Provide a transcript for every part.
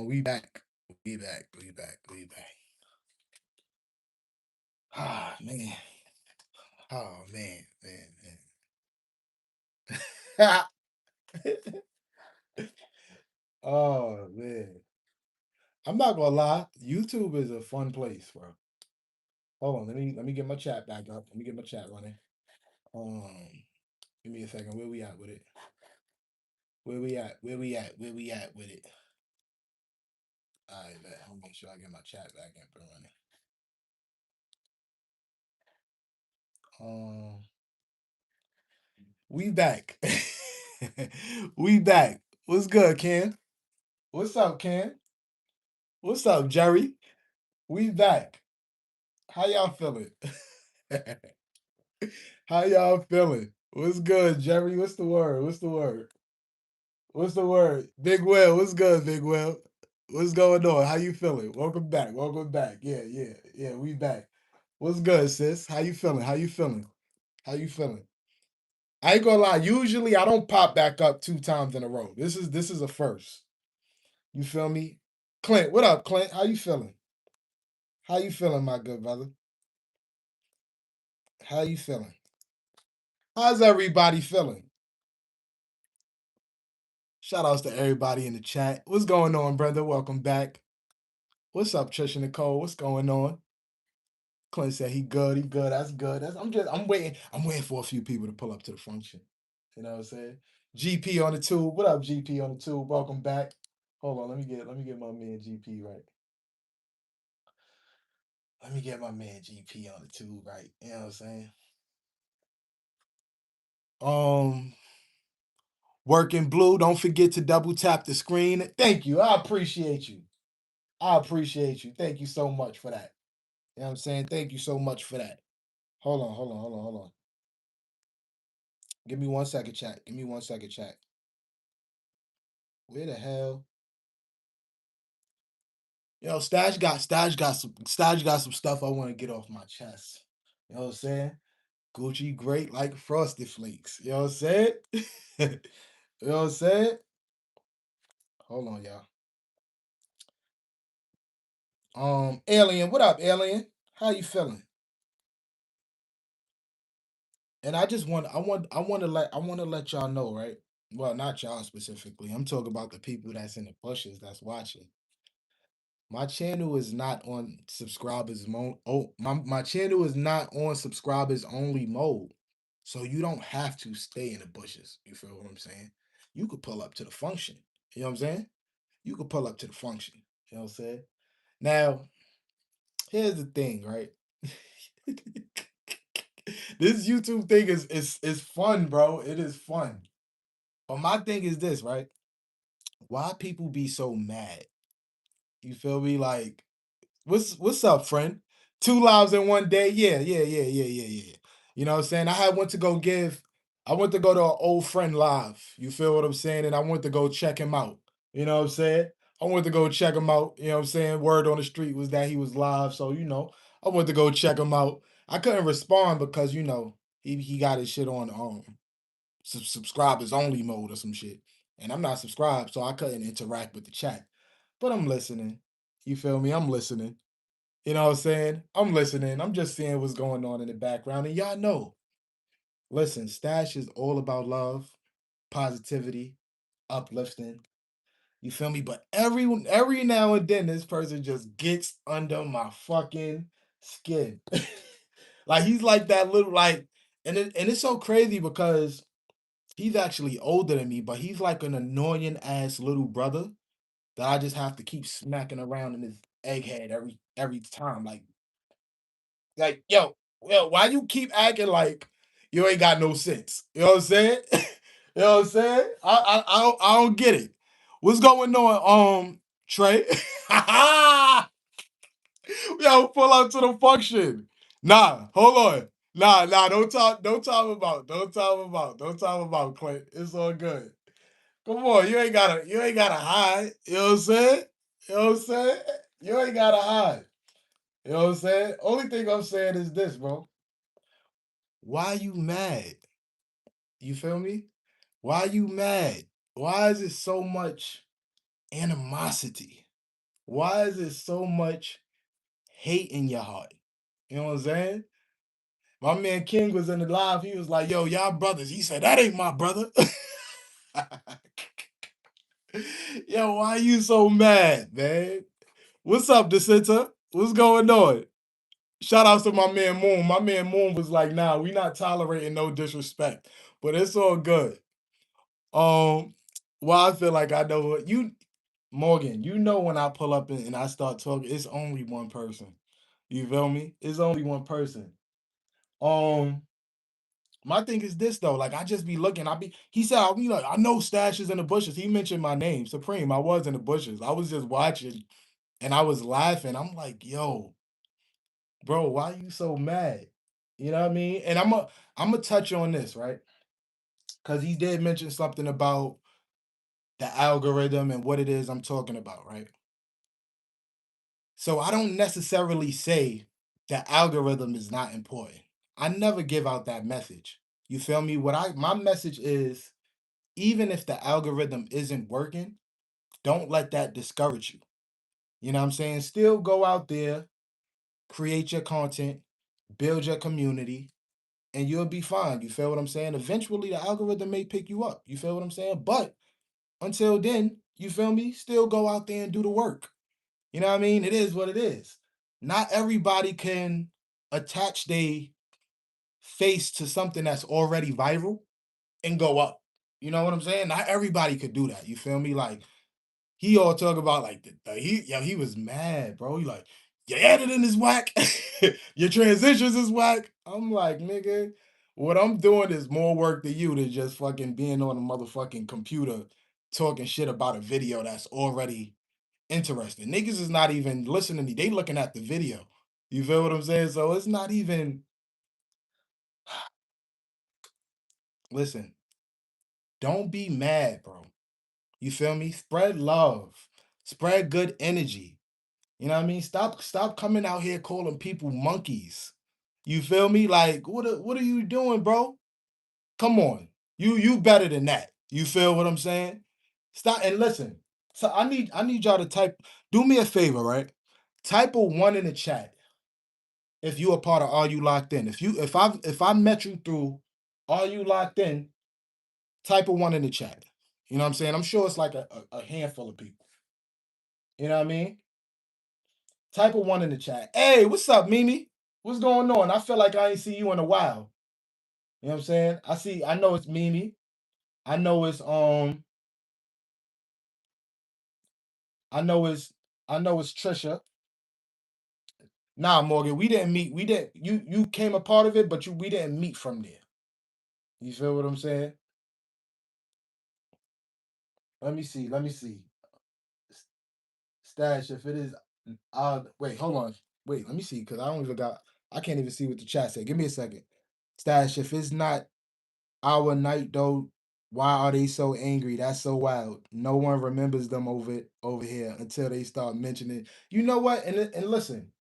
on, we back. We back. Ah, man. Oh, man. Oh, man. I'm not gonna lie. YouTube is a fun place, bro. Hold on, let me get my chat back up. Let me get my chat running. Give me a second. Where we at with it? Where we at with it? All right, man. I'll make sure I get my chat back up and running. Um, we back. We back. What's good, Ken? What's up, Ken? What's up, Jerry? We back. How y'all feeling? How y'all feeling? What's good, Jerry? What's the word? What's the word? What's the word? Big Will, what's good, Big Will? What's going on? How you feeling? Welcome back. Welcome back. Yeah. We back. What's good, sis? How you feeling? How you feeling? How you feeling? I ain't gonna lie. Usually, I don't pop back up 2 times in a row. This is a first. You feel me? Clint, what up, Clint? How you feeling? How you feeling, my good brother? How you feeling? How's everybody feeling? Shout outs to everybody in the chat. What's going on, brother? Welcome back. What's up, Trisha Nicole? What's going on? Clint said he good. He good. That's good. I'm waiting. I'm waiting for a few people to pull up to the function. You know what I'm saying? GP on the tube. What up, GP on the tube? Welcome back. Hold on. Let me get my man GP right. Let me get my man GP on the tube right. You know what I'm saying? Um, Working blue. Don't forget to double tap the screen. Thank you. I appreciate you. I appreciate you. Thank you so much for that. You know what I'm saying? Thank you so much for that. Hold on. Give me 1 second, chat. Give me 1 second, chat. Where the hell? Yo, Stash got some stuff I want to get off my chest. You know what I'm saying? Gucci great like frosted flakes. You know what I'm saying? You know what I'm saying? Hold on, y'all. Alien, what up, Alien? How you feeling? And I want to let y'all know, right? Well, not y'all specifically. I'm talking about the people that's in the bushes that's watching. My channel is not on subscribers mode. Oh, my channel is not on subscribers only mode. So you don't have to stay in the bushes. You feel what I'm saying? You could pull up to the function. You know what I'm saying? You could pull up to the function. You know what I'm saying? Now, here's the thing, right? This YouTube thing is fun, bro. It is fun. But my thing is this, right? Why people be so mad? You feel me? Like, what's up, friend? 2 lives in 1 day. Yeah. You know what I'm saying? I went to go to an old friend live. You feel what I'm saying? And I went to go check him out. You know what I'm saying? I went to go check him out. You know what I'm saying? Word on the street was that he was live. So, I went to go check him out. I couldn't respond because, he got his shit on subscribers only mode or some shit. And I'm not subscribed, so I couldn't interact with the chat. But I'm listening. You feel me? I'm listening. You know what I'm saying? I'm listening. I'm just seeing what's going on in the background. And y'all know, listen, Stash is all about love, positivity, uplifting. You feel me? But every now and then, this person just gets under my fucking skin. Like he's like that little and it's so crazy because he's actually older than me, but he's like an annoying ass little brother that I just have to keep smacking around in his egghead every time. Like, yo, why you keep acting like you ain't got no sense? You know what I'm saying? You know what I'm saying? I don't get it. What's going on, Trey? Yo, pull up to the function. Nah, hold on. Nah, don't talk about Clint. It's all good. Come on, you ain't gotta hide. You know what I'm saying? You know what I'm saying? You ain't gotta hide. You know what I'm saying? Only thing I'm saying is this, bro. Why you mad? You feel me? Why you mad? Why is it so much animosity? Why is it so much hate in your heart? You know what I'm saying? My man King was in the live. He was like, "Yo, y'all brothers." He said, "That ain't my brother." Yo, why you so mad, man? What's up, Decenta? What's going on? Shout outs to my man Moon. My man Moon was like, "Nah, we not tolerating no disrespect, but it's all good." Um, well, I feel like I know what you, Morgan. You know when I pull up and I start talking, it's only one person. You feel me? It's only one person. Um, my thing is this though, like I just be looking. He said, I'll be like, I know Stash is in the bushes. He mentioned my name, Supreme. I was in the bushes. I was just watching and I was laughing. I'm like, yo, bro, why you so mad? You know what I mean? And I'm gonna touch on this, right? Because he did mention something about the algorithm and what it is I'm talking about, right? So I don't necessarily say the algorithm is not important. I never give out that message. You feel me? My message is, even if the algorithm isn't working, don't let that discourage you. You know what I'm saying? Still go out there, create your content, build your community, and you'll be fine. You feel what I'm saying? Eventually, the algorithm may pick you up. You feel what I'm saying? But until then, you feel me? Still go out there and do the work. You know what I mean? It is what it is. Not everybody can attach their face to something that's already viral and go up. You know what I'm saying? Not everybody could do that. You feel me? Like, he all talk about like he was mad, bro. He like, your editing is whack, your transitions is whack. I'm like, nigga, what I'm doing is more work than you than just fucking being on a motherfucking computer talking shit about a video that's already interesting. Niggas is not even listening to me. They looking at the video. You feel what I'm saying? So it's not even, listen, don't be mad, bro. You feel me? Spread love. Spread good energy. You know what I mean? Stop coming out here calling people monkeys. You feel me? Like, what are you doing, bro? Come on. You better than that. You feel what I'm saying? Stop and listen. So I need y'all to type, do me a favor, right? Type a one in the chat if you a part of Are You Locked In. If I met you through Are You Locked In, type a one in the chat. You know what I'm saying? I'm sure it's like a handful of people. You know what I mean? Type a one in the chat. Hey, what's up, Mimi? What's going on? I feel like I ain't see you in a while. You know what I'm saying? I know it's Mimi. I know it's I know it's I know it's Trisha. Nah, Morgan, we didn't meet. We didn't you came a part of it, but we didn't meet from there. You feel what I'm saying? Let me see. Let me see. Stash, if it is wait, hold on. Wait, let me see, because I don't even got I can't even see what the chat said. Give me a second. Stash, if it's not our night though, why are they so angry? That's so wild. No one remembers them over here until they start mentioning. You know what? And listen,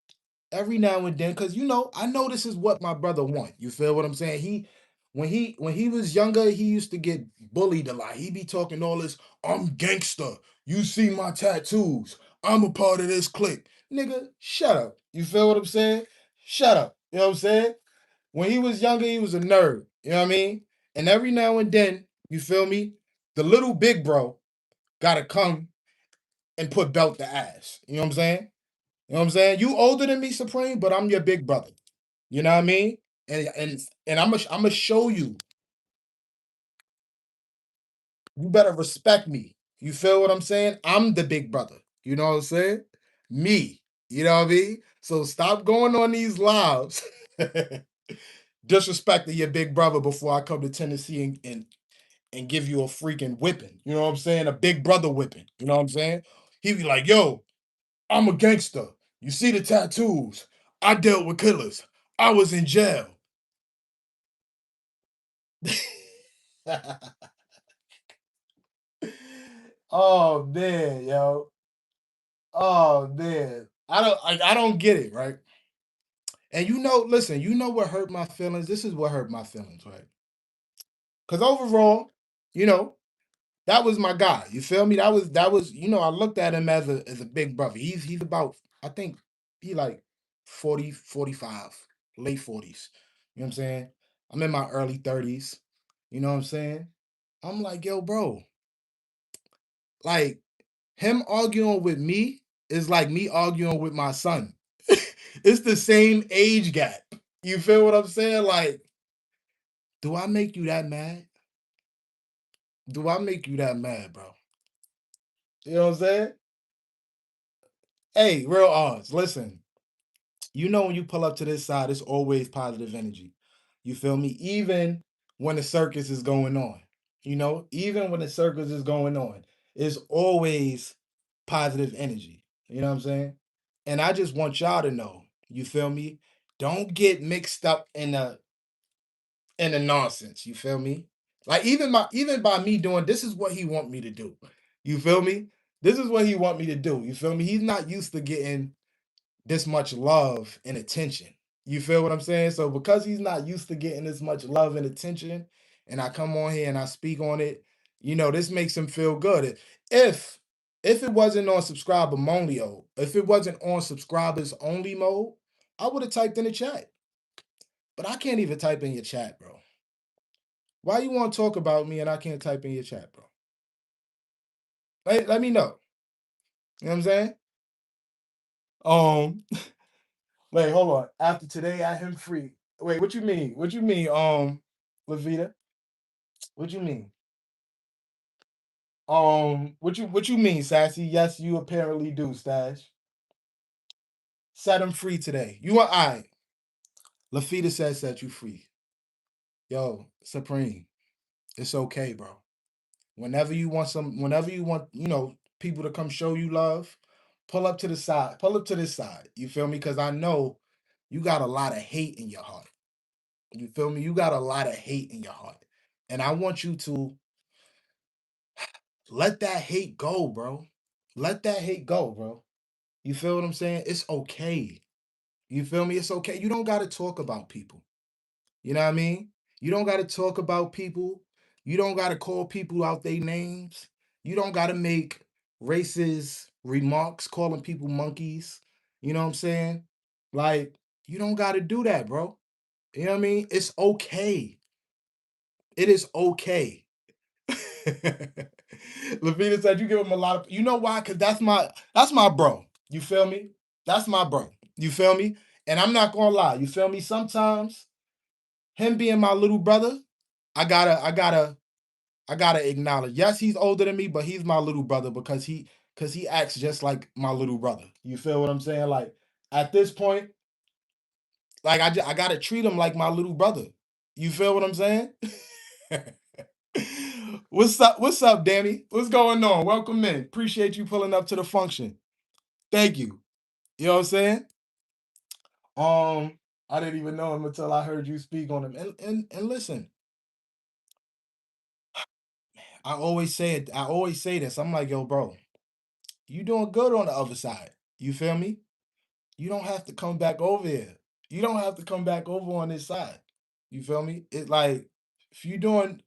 every now and then, because I know this is what my brother want. You feel what I'm saying? When he was younger, he used to get bullied a lot. He be talking all this, I'm gangster. You see my tattoos. I'm a part of this clique. Nigga, shut up. You feel what I'm saying? Shut up. You know what I'm saying? When he was younger, he was a nerd. You know what I mean? And every now and then, you feel me? The little big bro gotta come and put belt to ass. You know what I'm saying? You know what I'm saying? You older than me, Supreme, but I'm your big brother. You know what I mean? And I'm gonna show you. You better respect me. You feel what I'm saying? I'm the big brother. You know what I'm saying? Me. You know what I mean? So stop going on these lives disrespecting your big brother before I come to Tennessee and give you a freaking whipping. You know what I'm saying? A big brother whipping. You know what I'm saying? He be like, yo, I'm a gangster. You see the tattoos. I dealt with killers. I was in jail. Oh man, yo. Oh man. I don't get it, right? And listen, what hurt my feelings? This is what hurt my feelings, right? Because overall, you know, that was my guy. You feel me? That was I looked at him as a big brother. He's about, I think he like 40, 45, late 40s. You know what I'm saying? I'm in my early 30s. You know what I'm saying? I'm like, yo, bro, like him arguing with me is like me arguing with my son. It's the same age gap. You feel what I'm saying? Like, do I make you that mad? Do I make you that mad, bro? You know what I'm saying? Hey, real odds. Listen, when you pull up to this side, it's always positive energy. You feel me? Even when the circus is going on, even when the circus is going on, it's always positive energy. You know what I'm saying? And I just want y'all to know, you feel me? Don't get mixed up in the nonsense. You feel me? Like even by me doing this is what he want me to do. You feel me? This is what he want me to do. You feel me? He's not used to getting this much love and attention. You feel what I'm saying? So because he's not used to getting this much love and attention, and I come on here and I speak on it, this makes him feel good. If if it wasn't on subscriber monio, if it wasn't on subscribers only mode, I would have typed in the chat. But I can't even type in your chat, bro. Why you want to talk about me and I can't type in your chat, bro? Let me know. You know what I'm saying? Um, wait, hold on. After today, I am free. Wait, what you mean? What you mean, Lavita? What you mean? What you mean, Sassy? Yes, you apparently do, Stash. Set him free today. You are I. Lafita says set you free. Yo, Supreme, it's okay, bro. Whenever you want, people to come show you love, pull up to the side. Pull up to this side. You feel me? Because I know you got a lot of hate in your heart. You feel me? You got a lot of hate in your heart. And I want you to let that hate go, bro. Let that hate go, bro. You feel what I'm saying? It's okay. You feel me? It's okay. You don't got to talk about people. You know what I mean? You don't got to talk about people. You don't got to call people out their names. You don't got to make racist remarks calling people monkeys. You know what I'm saying? Like, you don't got to do that, bro. You know what I mean? It's okay. It is okay. Lavina said you give him a lot of, you know why? Because that's my bro. You feel me? That's my bro. You feel me? And I'm not gonna lie, you feel me? Sometimes him being my little brother, I gotta acknowledge. Yes, he's older than me, but he's my little brother because he acts just like my little brother. You feel what I'm saying? Like at this point, like I gotta treat him like my little brother. You feel what I'm saying? What's up? What's up, Danny? What's going on? Welcome in. Appreciate you pulling up to the function. Thank you. You know what I'm saying? I didn't even know him until I heard you speak on him. And listen, I always say it. I always say this. I'm like, yo, bro, you doing good on the other side. You feel me? You don't have to come back over here. You don't have to come back over on this side. You feel me? It's like if you doing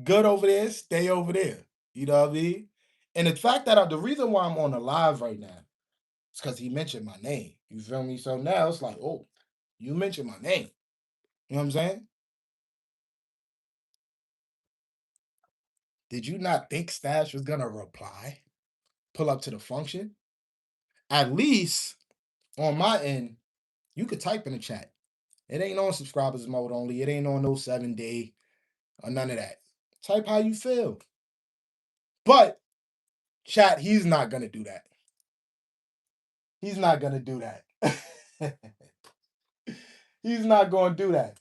good over there, stay over there. You know what I mean? And the fact that the reason why I'm on the live right now is because he mentioned my name. You feel me? So now it's like, oh, you mentioned my name. You know what I'm saying? Did you not think Stash was gonna reply? Pull up to the function? At least on my end, you could type in the chat. It ain't on subscribers mode only. It ain't on no 7 day or none of that. Type how you feel. But chat, he's not gonna do that. He's not gonna do that. He's not gonna do that.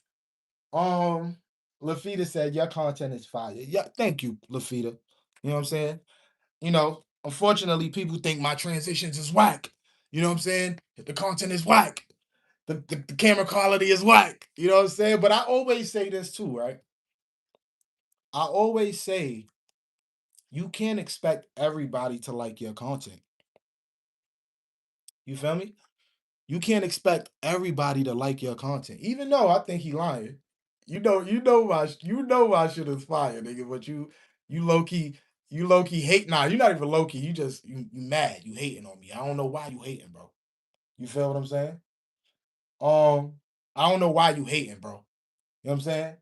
Um, Lafita said your content is fire. Yeah, thank you, Lafita. You know what I'm saying? Unfortunately, people think my transitions is whack. You know what I'm saying? The content is whack. The camera quality is whack. You know what I'm saying? But I always say this too, right? I always say you can't expect everybody to like your content. You feel me? You can't expect everybody to like your content, even though I think he lying. You know my shit is fire, nigga. But you low key. You low key hate. Nah, you're not even low key. You mad. You hating on me. I don't know why you hating, bro. You feel what I'm saying? Um, I don't know why you hating, bro. You know what I'm saying?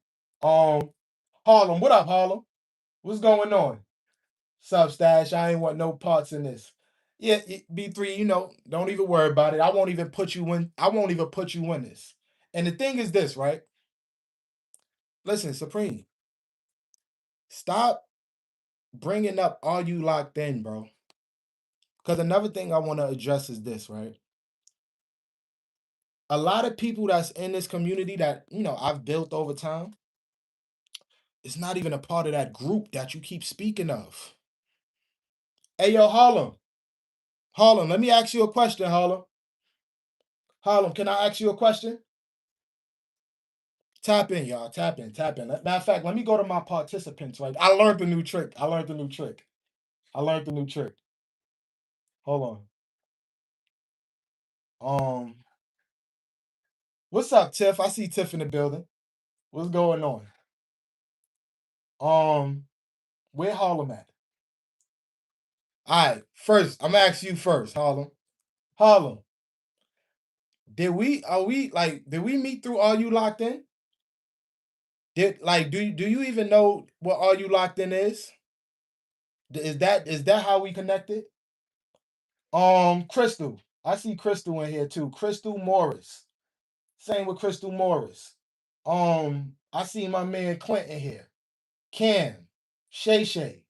Um, Harlem, what up, Harlem? What's going on? Sup, Stash? I ain't want no parts in this. Yeah, B3, don't even worry about it. I won't even put you in. I won't even put you in this. And the thing is this, right? Listen, Supreme, stop bringing up Are You Locked In, bro? Because another thing I want to address is this, right? A lot of people that's in this community that, I've built over time, it's not even a part of that group that you keep speaking of. Hey, yo, Harlem. Harlem, let me ask you a question, Harlem. Harlem, can I ask you a question? Tap in, y'all. Tap in, tap in. Matter of fact, let me go to my participants. Right, I learned the new trick. I learned the new trick. I learned the new trick. Hold on. What's up, Tiff? I see Tiff in the building. What's going on? Where Harlem at? All right, first, I'm gonna ask you first, Harlem. Harlem, did we meet through Are You Locked In? Do you even know what Are You Locked In is? Is that how we connected? Crystal. I see Crystal in here too. Crystal Morris. Same with Crystal Morris. I see my man Clinton here. Cam, Shay Shay.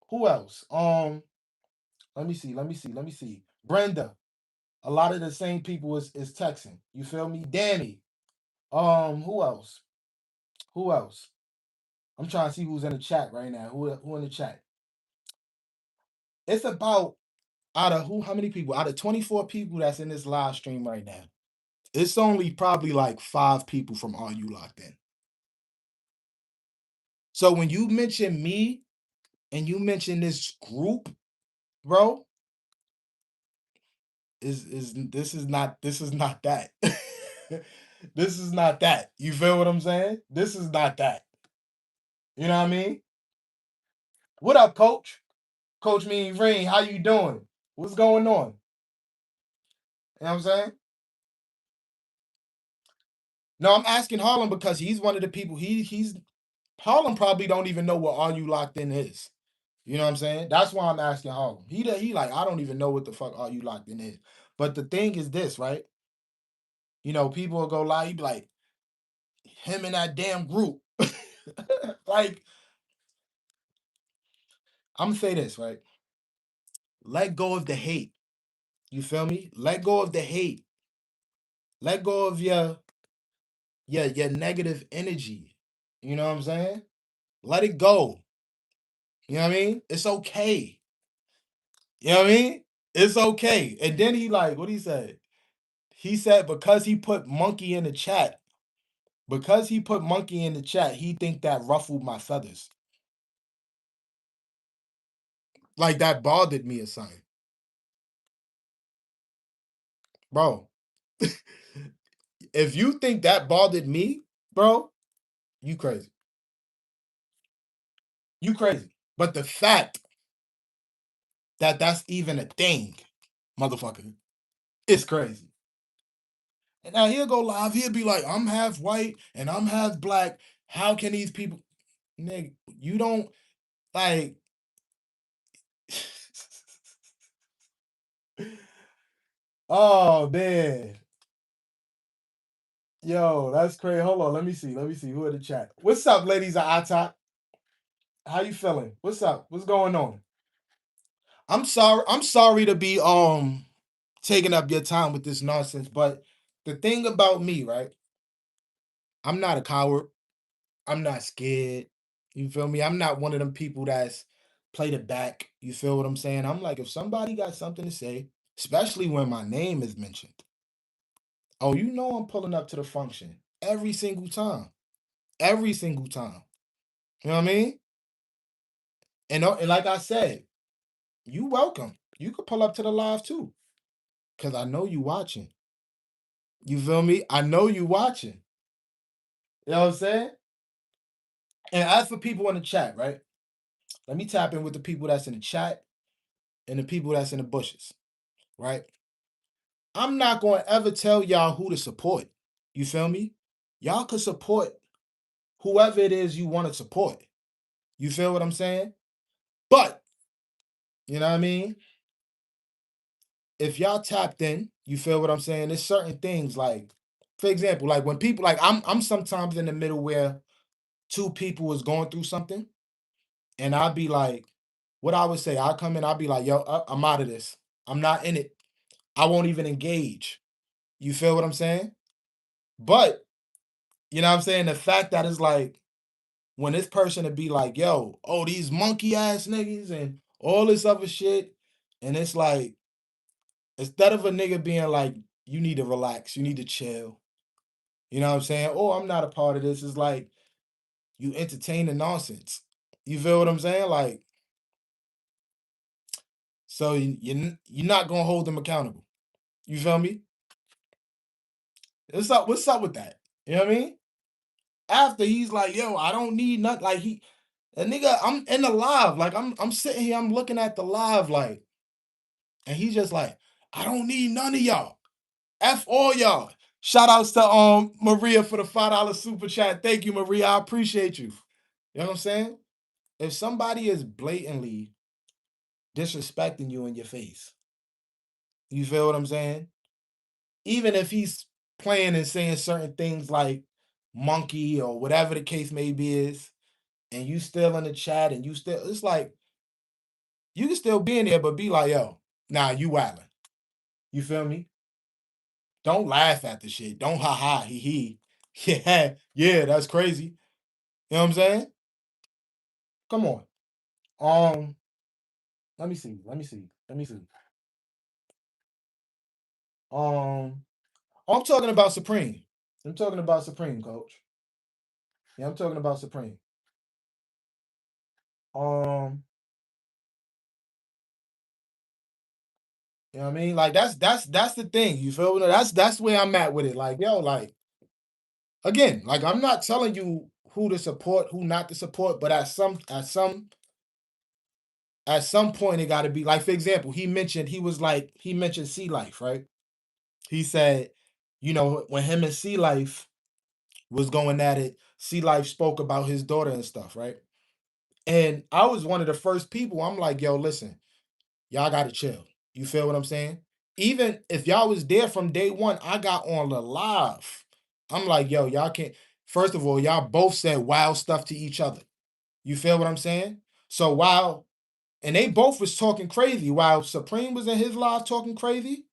Who else? Let me see. Brenda. A lot of the same people is texting. You feel me? Danny. Who else? Who else? I'm trying to see who's in the chat right now. Who in the chat? It's about out of how many people? Out of 24 people that's in this live stream right now. It's only probably like 5 people from Are You Locked In. So when you mention me and you mention this group, bro, is this is not that. This is not that. You feel what I'm saying? This is not that. You know what I mean? What up, coach? Coach Mean Ring, how you doing? What's going on? You know what I'm saying? No, I'm asking Harlem because he's one of the people. He's Harlem probably don't even know what Are You Locked In is. You know what I'm saying? That's why I'm asking Harlem. He like, I don't even know what the fuck Are You Locked In is. But the thing is this, right? People will go lie, he be like, him in that damn group. Like, I'm gonna say this, right? Let go of the hate. You feel me? Let go of the hate. Let go of your negative energy. You know what I'm saying? Let it go. You know what I mean? It's okay. You know what I mean? It's okay. And then he like, what he said? He said because he put monkey in the chat, he think that ruffled my feathers. Like that bothered me or something. Bro, if you think that bothered me, bro, you crazy. You crazy. But the fact that that's even a thing, motherfucker, it's crazy. And now he'll go live, he'll be like, I'm half white and I'm half black. How can these people, nigga, you don't like, oh man. Yo, that's crazy. Hold on, let me see. Who in the chat? What's up, ladies of ITOC? How you feeling? What's up? What's going on? I'm sorry to be taking up your time with this nonsense, but the thing about me, right? I'm not a coward. I'm not scared. You feel me? I'm not one of them people that's play the back. You feel what I'm saying? I'm like, if somebody got something to say, especially when my name is mentioned, oh, I'm pulling up to the function every single time. Every single time. You know what I mean? And like I said, you welcome. You could pull up to the live too. Cause I know you watching. You feel me? I know you watching. You know what I'm saying? And as for people in the chat, right? Let me tap in with the people that's in the chat and the people that's in the bushes, right? I'm not going to ever tell y'all who to support. You feel me? Y'all could support whoever it is you want to support. You feel what I'm saying? But, you know what I mean? If y'all tapped in, you feel what I'm saying? There's certain things like, for example, like when people like I'm sometimes in the middle where two people is going through something, and I'd be like, what I would say, I'll come in, I'll be like, yo, I'm out of this. I'm not in it. I won't even engage. You feel what I'm saying? But you know what I'm saying? The fact that it's like when this person would be like, yo, oh, these monkey ass niggas and all this other shit. And it's like, instead of a nigga being like, you need to relax, you need to chill. You know what I'm saying? Oh, I'm not a part of this. It's like you entertain the nonsense. You feel what I'm saying? Like, so you're not gonna hold them accountable. You feel me? What's up? What's up with that? You know what I mean? After he's like, yo, I don't need nothing. Like a nigga, I'm in the live. Like I'm sitting here, I'm looking at the live, like, and he's just like, I don't need none of y'all. F all y'all. Shout outs to Maria for the $5 super chat. Thank you, Maria. I appreciate you. You know what I'm saying? If somebody is blatantly disrespecting you in your face, you feel what I'm saying? Even if he's playing and saying certain things like monkey or whatever the case may be is, and you still in the chat and you still, it's like you can still be in there, but be like, yo, nah, you wildin'. You feel me? Don't laugh at the shit. Don't ha ha he he. Yeah, yeah, that's crazy. You know what I'm saying? Come on. Um, let me see. Let me see. Let me see. Um, I'm talking about Supreme. I'm talking about Supreme, coach. Yeah, I'm talking about Supreme. Um, you know what I mean? Like that's the thing. You feel me? That's where I'm at with it. Like, yo, like again, like I'm not telling you who to support, who not to support, but at some point it gotta be like, for example, he mentioned Sea Life, right? He said, when him and Sea Life was going at it, Sea Life spoke about his daughter and stuff, right? And I was one of the first people. I'm like, yo, listen, y'all gotta chill. You feel what I'm saying? Even if y'all was there from day one, I got on the live. I'm like, yo, y'all can't. First of all, y'all both said wild stuff to each other. You feel what I'm saying? So and they both was talking crazy while Supreme was in his live talking crazy.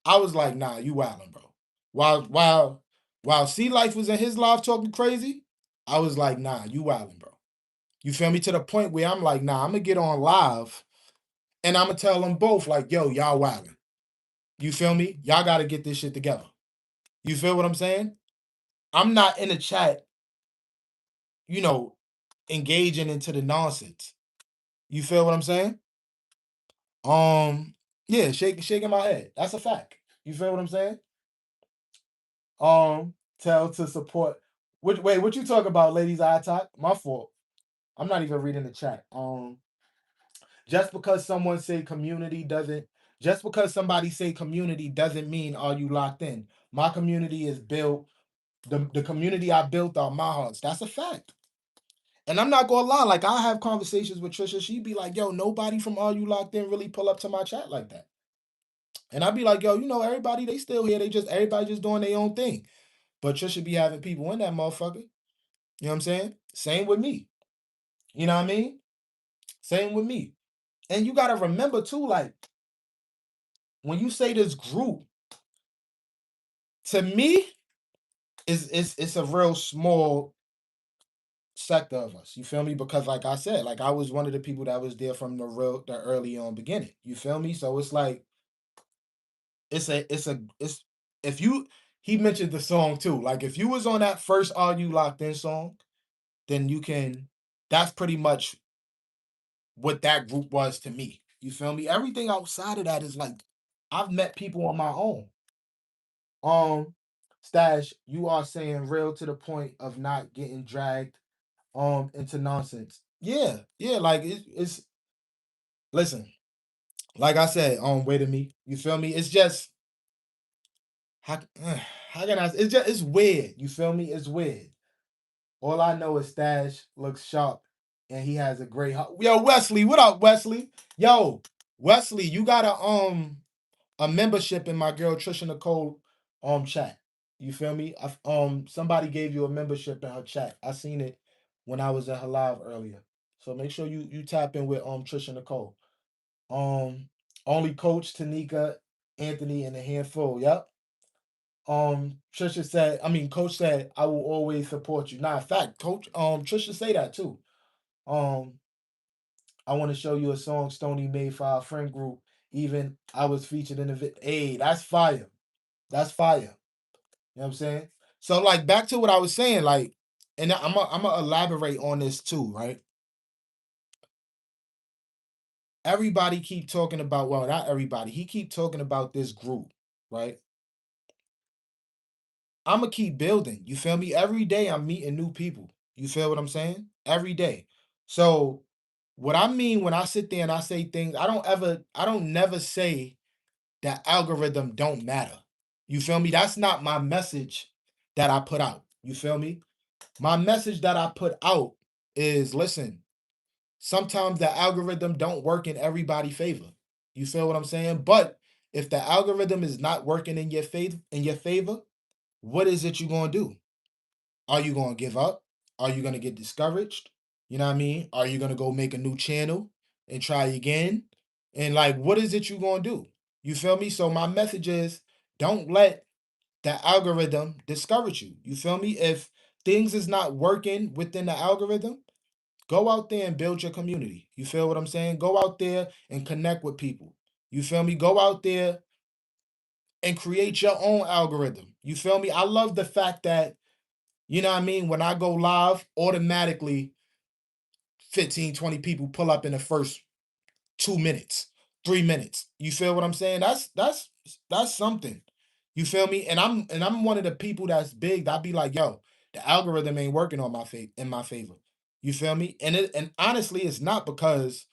I was like, nah, you wildin', bro. While Sea Life was in his live talking crazy, I was like, nah, you wildin', bro. You feel me? To the point where I'm like, nah, I'm gonna get on live and I'm gonna tell them both, like, yo, y'all wildin'. You feel me? Y'all gotta get this shit together. You feel what I'm saying? I'm not in the chat, you know, engaging into the nonsense. You feel what I'm saying? Yeah, shaking my head. That's a fact. You feel what I'm saying? Tell to support. Wait, what you talk about, ladies? I talk. My fault. I'm not even reading the chat. Just because someone say community doesn't, just because somebody say community doesn't mean are you locked in. My community is built. The community I built on my hearts. That's a fact. And I'm not gonna lie. Like I have conversations with Trisha. She'd be like, "Yo, nobody from Are You Locked In really pull up to my chat like that." And I'd be like, "Yo, everybody they still here. Everybody just doing their own thing." But Trisha be having people in that motherfucker. You know what I'm saying? Same with me. You know what I mean? Same with me. And you gotta remember too, like when you say this group, to me, it's a real small sector of us. You feel me? Because like I said, like I was one of the people that was there from the early on beginning. You feel me? So it's like it's if you he mentioned the song too. Like if you was on that first Are You Locked In song, then you can that's pretty much what that group was to me. You feel me? Everything outside of that is like I've met people on my own. Stash, you are saying real to the point of not getting dragged into nonsense. Yeah, yeah, like it's listen, like I said, wait a me. You feel me? It's just how how can I it's just it's weird. You feel me? It's weird. All I know is Stash looks sharp and he has a great Yo, Wesley, what up, Wesley? Yo, Wesley, you got a membership in my girl Trisha Nicole chat. You feel me? Somebody gave you a membership in her chat. I seen it when I was at her live earlier. So make sure you tap in with Trisha Nicole. Um only coach Tanika, Anthony, and a handful. Yep. Trisha said, I mean, coach said, I will always support you. Nah, in fact, coach, Trisha say that too. Um, I want to show you a song Stony made for our friend group. Even I was featured in the Hey, that's fire. That's fire. You know what I'm saying? So, like, back to what I was saying, like, and I'm gonna elaborate on this too, right? Everybody keep talking about, well, not everybody. He keep talking about this group, right? I'm gonna keep building. You feel me? Every day I'm meeting new people. You feel what I'm saying? Every day. So what I mean when I sit there and I say things, I don't never say that algorithm don't matter. You feel me? That's not my message that I put out. You feel me? My message that I put out is listen, sometimes the algorithm don't work in everybody's favor. You feel what I'm saying? But if the algorithm is not working in your favor, what is it you gonna do? Are you gonna give up? Are you gonna get discouraged? You know what I mean? Are you gonna go make a new channel and try again? And like, what is it you gonna do? You feel me? So my message is don't let the algorithm discourage you. You feel me? If things is not working within the algorithm, go out there and build your community. You feel what I'm saying? Go out there and connect with people. You feel me? Go out there and create your own algorithm. You feel me? I love the fact that, you know what I mean, when I go live, automatically 15, 20 people pull up in the first 2 minutes, 3 minutes. You feel what I'm saying? That's something. You feel me? And I'm one of the people that's big. I'd be like, yo, the algorithm ain't working on in my favor. You feel me? And honestly, it's not because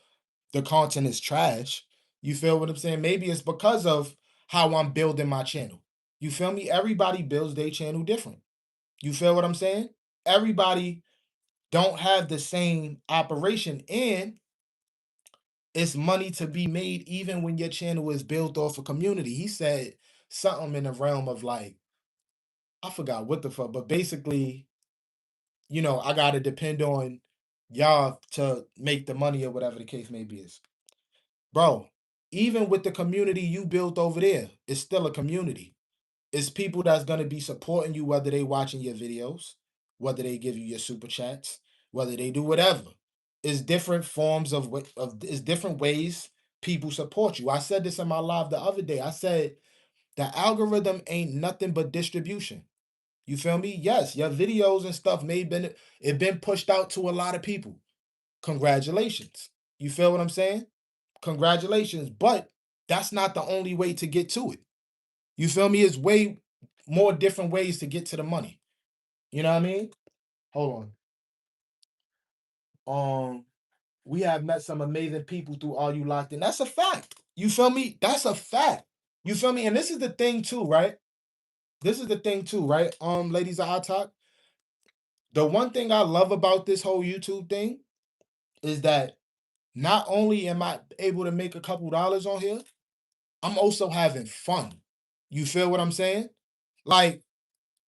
the content is trash. You feel what I'm saying? Maybe it's because of how I'm building my channel. You feel me? Everybody builds their channel different. You feel what I'm saying? Everybody don't have the same operation, and it's money to be made even when your channel is built off a community. He said something in the realm of like, I forgot what the fuck, but basically, I gotta depend on y'all to make the money or whatever the case may be is. Bro, even with the community you built over there, it's still a community. It's people that's gonna be supporting you, whether they watching your videos, whether they give you your super chats, whether they do whatever. It's different forms of it's different ways people support you. I said this in my live the other day. I said the algorithm ain't nothing but distribution. You feel me? Yes, your videos and stuff may been it been pushed out to a lot of people. Congratulations. You feel what I'm saying? Congratulations. But that's not the only way to get to it. You feel me? It's way more different ways to get to the money. You know what I mean? Hold on. We have met some amazing people through All You Locked In. That's a fact. You feel me? That's a fact. You feel me? And this is the thing too, right? This is the thing too, right? Ladies of Hot Talk. The one thing I love about this whole YouTube thing is that not only am I able to make a couple dollars on here, I'm also having fun. You feel what I'm saying? Like,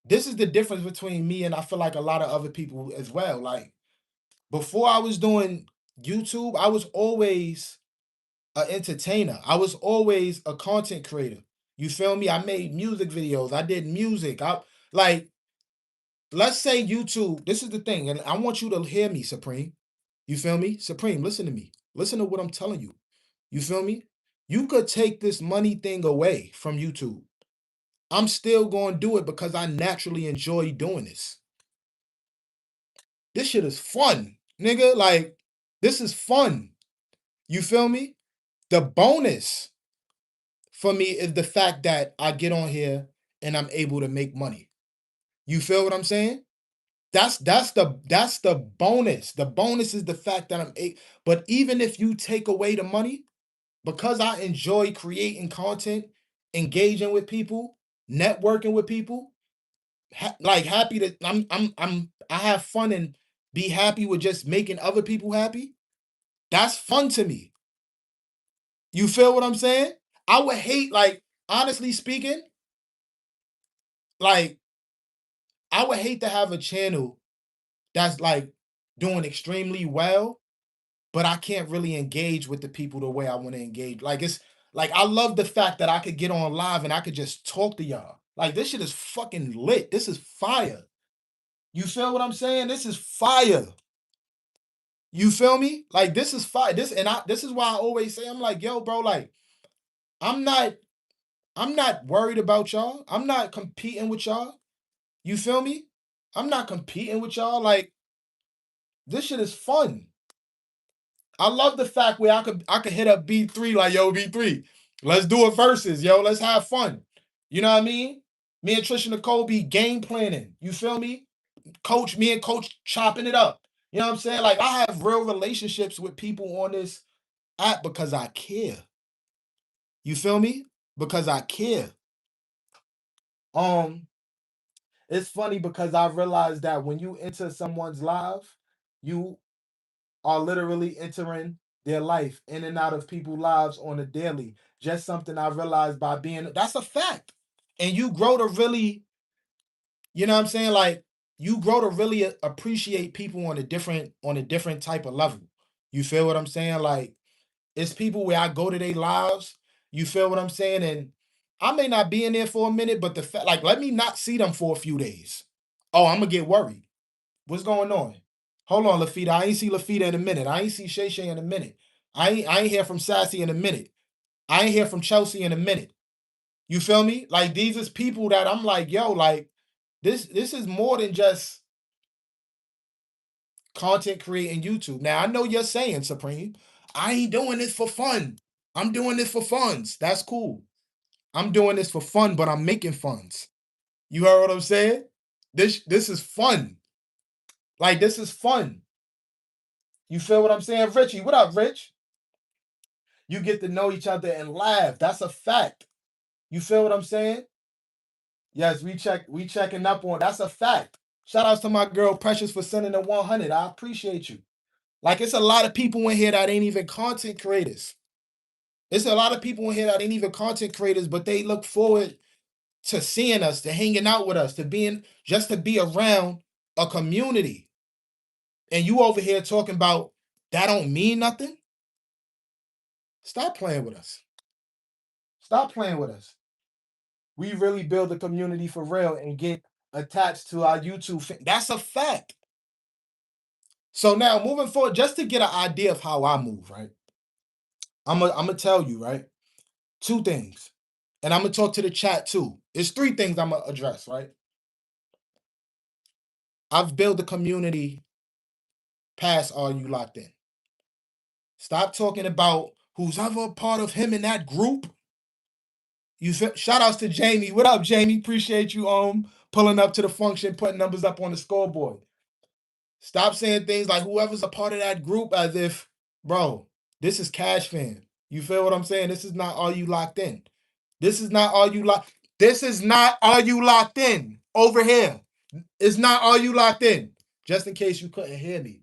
this is the difference between me and I feel like a lot of other people as well. Like, before I was doing YouTube, I was always an entertainer. I was always a content creator. You feel me? I made music videos. I did music. I like let's say YouTube. This is the thing, and I want you to hear me, Supreme. You feel me? Supreme, listen to me. Listen to what I'm telling you. You feel me? You could take this money thing away from YouTube. I'm still going to do it because I naturally enjoy doing this. This shit is fun, nigga. Like, this is fun. You feel me? The bonus for me is the fact that I get on here and I'm able to make money. You feel what I'm saying? That's the bonus. The bonus is the fact that but even if you take away the money, because I enjoy creating content, engaging with people, networking with people, like happy that I have fun and be happy with just making other people happy. That's fun to me. You feel what I'm saying? I would hate, like, honestly speaking, like, I would hate to have a channel that's like doing extremely well, but I can't really engage with the people the way I want to engage. Like, it's like I love the fact that I could get on live and I could just talk to y'all. Like, this shit is fucking lit. This is fire. You feel what I'm saying? This is fire. You feel me? Like, this is fire. This is why I always say, I'm like, yo, bro, like, I'm not I'm not worried about y'all. I'm not competing with y'all. You feel me? I'm not competing with y'all. Like, this shit is fun. I love the fact where I could hit up B3 like, yo, B3, let's do it versus, yo, let's have fun. You know what I mean? Me and Trisha Nicole be game planning. You feel me? Me and Coach chopping it up. You know what I'm saying? Like, I have real relationships with people on this app because I care. You feel me? Because I care. Um, it's funny because I realized that when you enter someone's life, you are literally entering their life in and out of people's lives on a daily. Just something I realized by being, that's a fact. And you grow to really, you know what I'm saying? Like, you grow to really appreciate people on a different type of level. You feel what I'm saying? Like, it's people where I go to their lives. You feel what I'm saying? And I may not be in there for a minute, but the fact, like, let me not see them for a few days. Oh, I'm gonna get worried. What's going on? Hold on, Lafita. I ain't see Lafita in a minute. I ain't see Shay Shay in a minute. I ain't hear from Sassy in a minute. I ain't hear from Chelsea in a minute. You feel me? Like, these is people that I'm like, yo, like, this is more than just content creating YouTube. Now I know you're saying, Supreme, I ain't doing this for fun. I'm doing this for funds. That's cool. I'm doing this for fun, but I'm making funds. You heard what I'm saying? This is fun. Like, this is fun. You feel what I'm saying? Richie, what up, Rich? You get to know each other and laugh. That's a fact. You feel what I'm saying? Yes, we checking up on. That's a fact. Shout outs to my girl Precious for sending the 100. I appreciate you. Like, it's a lot of people in here that ain't even content creators. It's a lot of people in here that ain't even content creators, but they look forward to seeing us, to hanging out with us, to being just to be around a community. And you over here talking about that don't mean nothing? Stop playing with us. Stop playing with us. We really build a community for real and get attached to our YouTube. That's a fact. So now moving forward, just to get an idea of how I move, right? I'm gonna tell you, right? Two things. And I'm gonna talk to the chat too. It's three things I'm gonna address, right? I've built a community past all you locked in. Stop talking about who's ever a part of him in that group. Shout outs to Jamie. What up, Jamie? Appreciate you pulling up to the function, putting numbers up on the scoreboard. Stop saying things like whoever's a part of that group as if, bro, this is Cash Fam. You feel what I'm saying? This is not all you locked in. This is not all you locked. This is not all you locked in over here. It's not all you locked in. Just in case you couldn't hear me.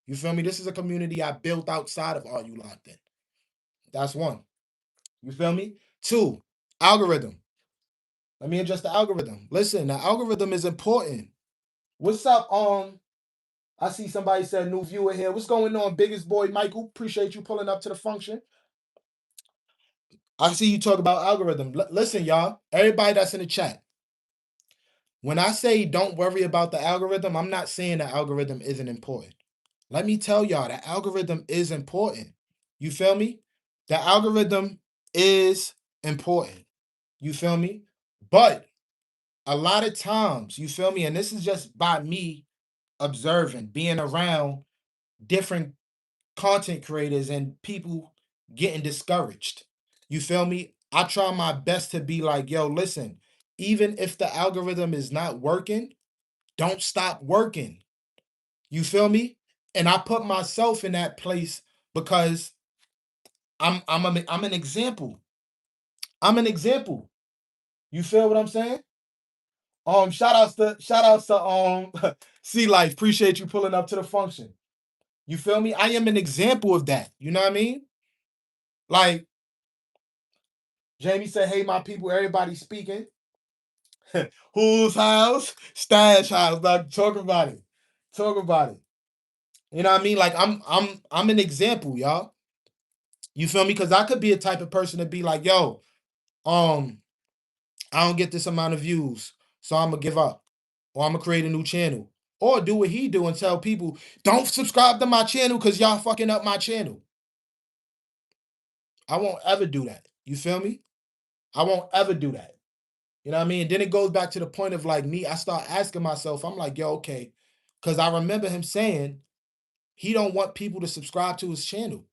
You feel me? This is a community I built outside of all you locked in. That's one. You feel me? Two, algorithm. Let me adjust the algorithm. Listen, the algorithm is important. What's up? I see somebody said new viewer here. What's going on, biggest boy Michael? Appreciate you pulling up to the function. I see you talk about algorithm. Listen, y'all, everybody that's in the chat. When I say don't worry about the algorithm, I'm not saying the algorithm isn't important. Let me tell y'all, the algorithm is important. You feel me? The algorithm is important. You feel me? But a lot of times, you feel me? And this is just by me observing, being around different content creators and people getting discouraged. You feel me? I try my best to be like, yo, listen, even if the algorithm is not working, Don't stop working. You feel me? And I put myself in that place because I'm an example. I'm an example. You feel what I'm saying? Shout outs to C Life. Appreciate you pulling up to the function. You feel me? I am an example of that. You know what I mean? Like Jamie said, hey, my people, everybody speaking. Whose house? Stash house. Like, talk about it. Talk about it. You know what I mean? Like I'm an example, y'all. You feel me? Because I could be a type of person to be like, yo, um, I don't get this amount of views, so I'm gonna give up, or I'm gonna create a new channel, or do what he do and tell people, don't subscribe to my channel because y'all fucking up my channel. I won't ever do that. You feel me? I won't ever do that. You know what I mean? Then it goes back to the point of like me. I start asking myself, I'm like, yo, okay, because I remember him saying he don't want people to subscribe to his channel.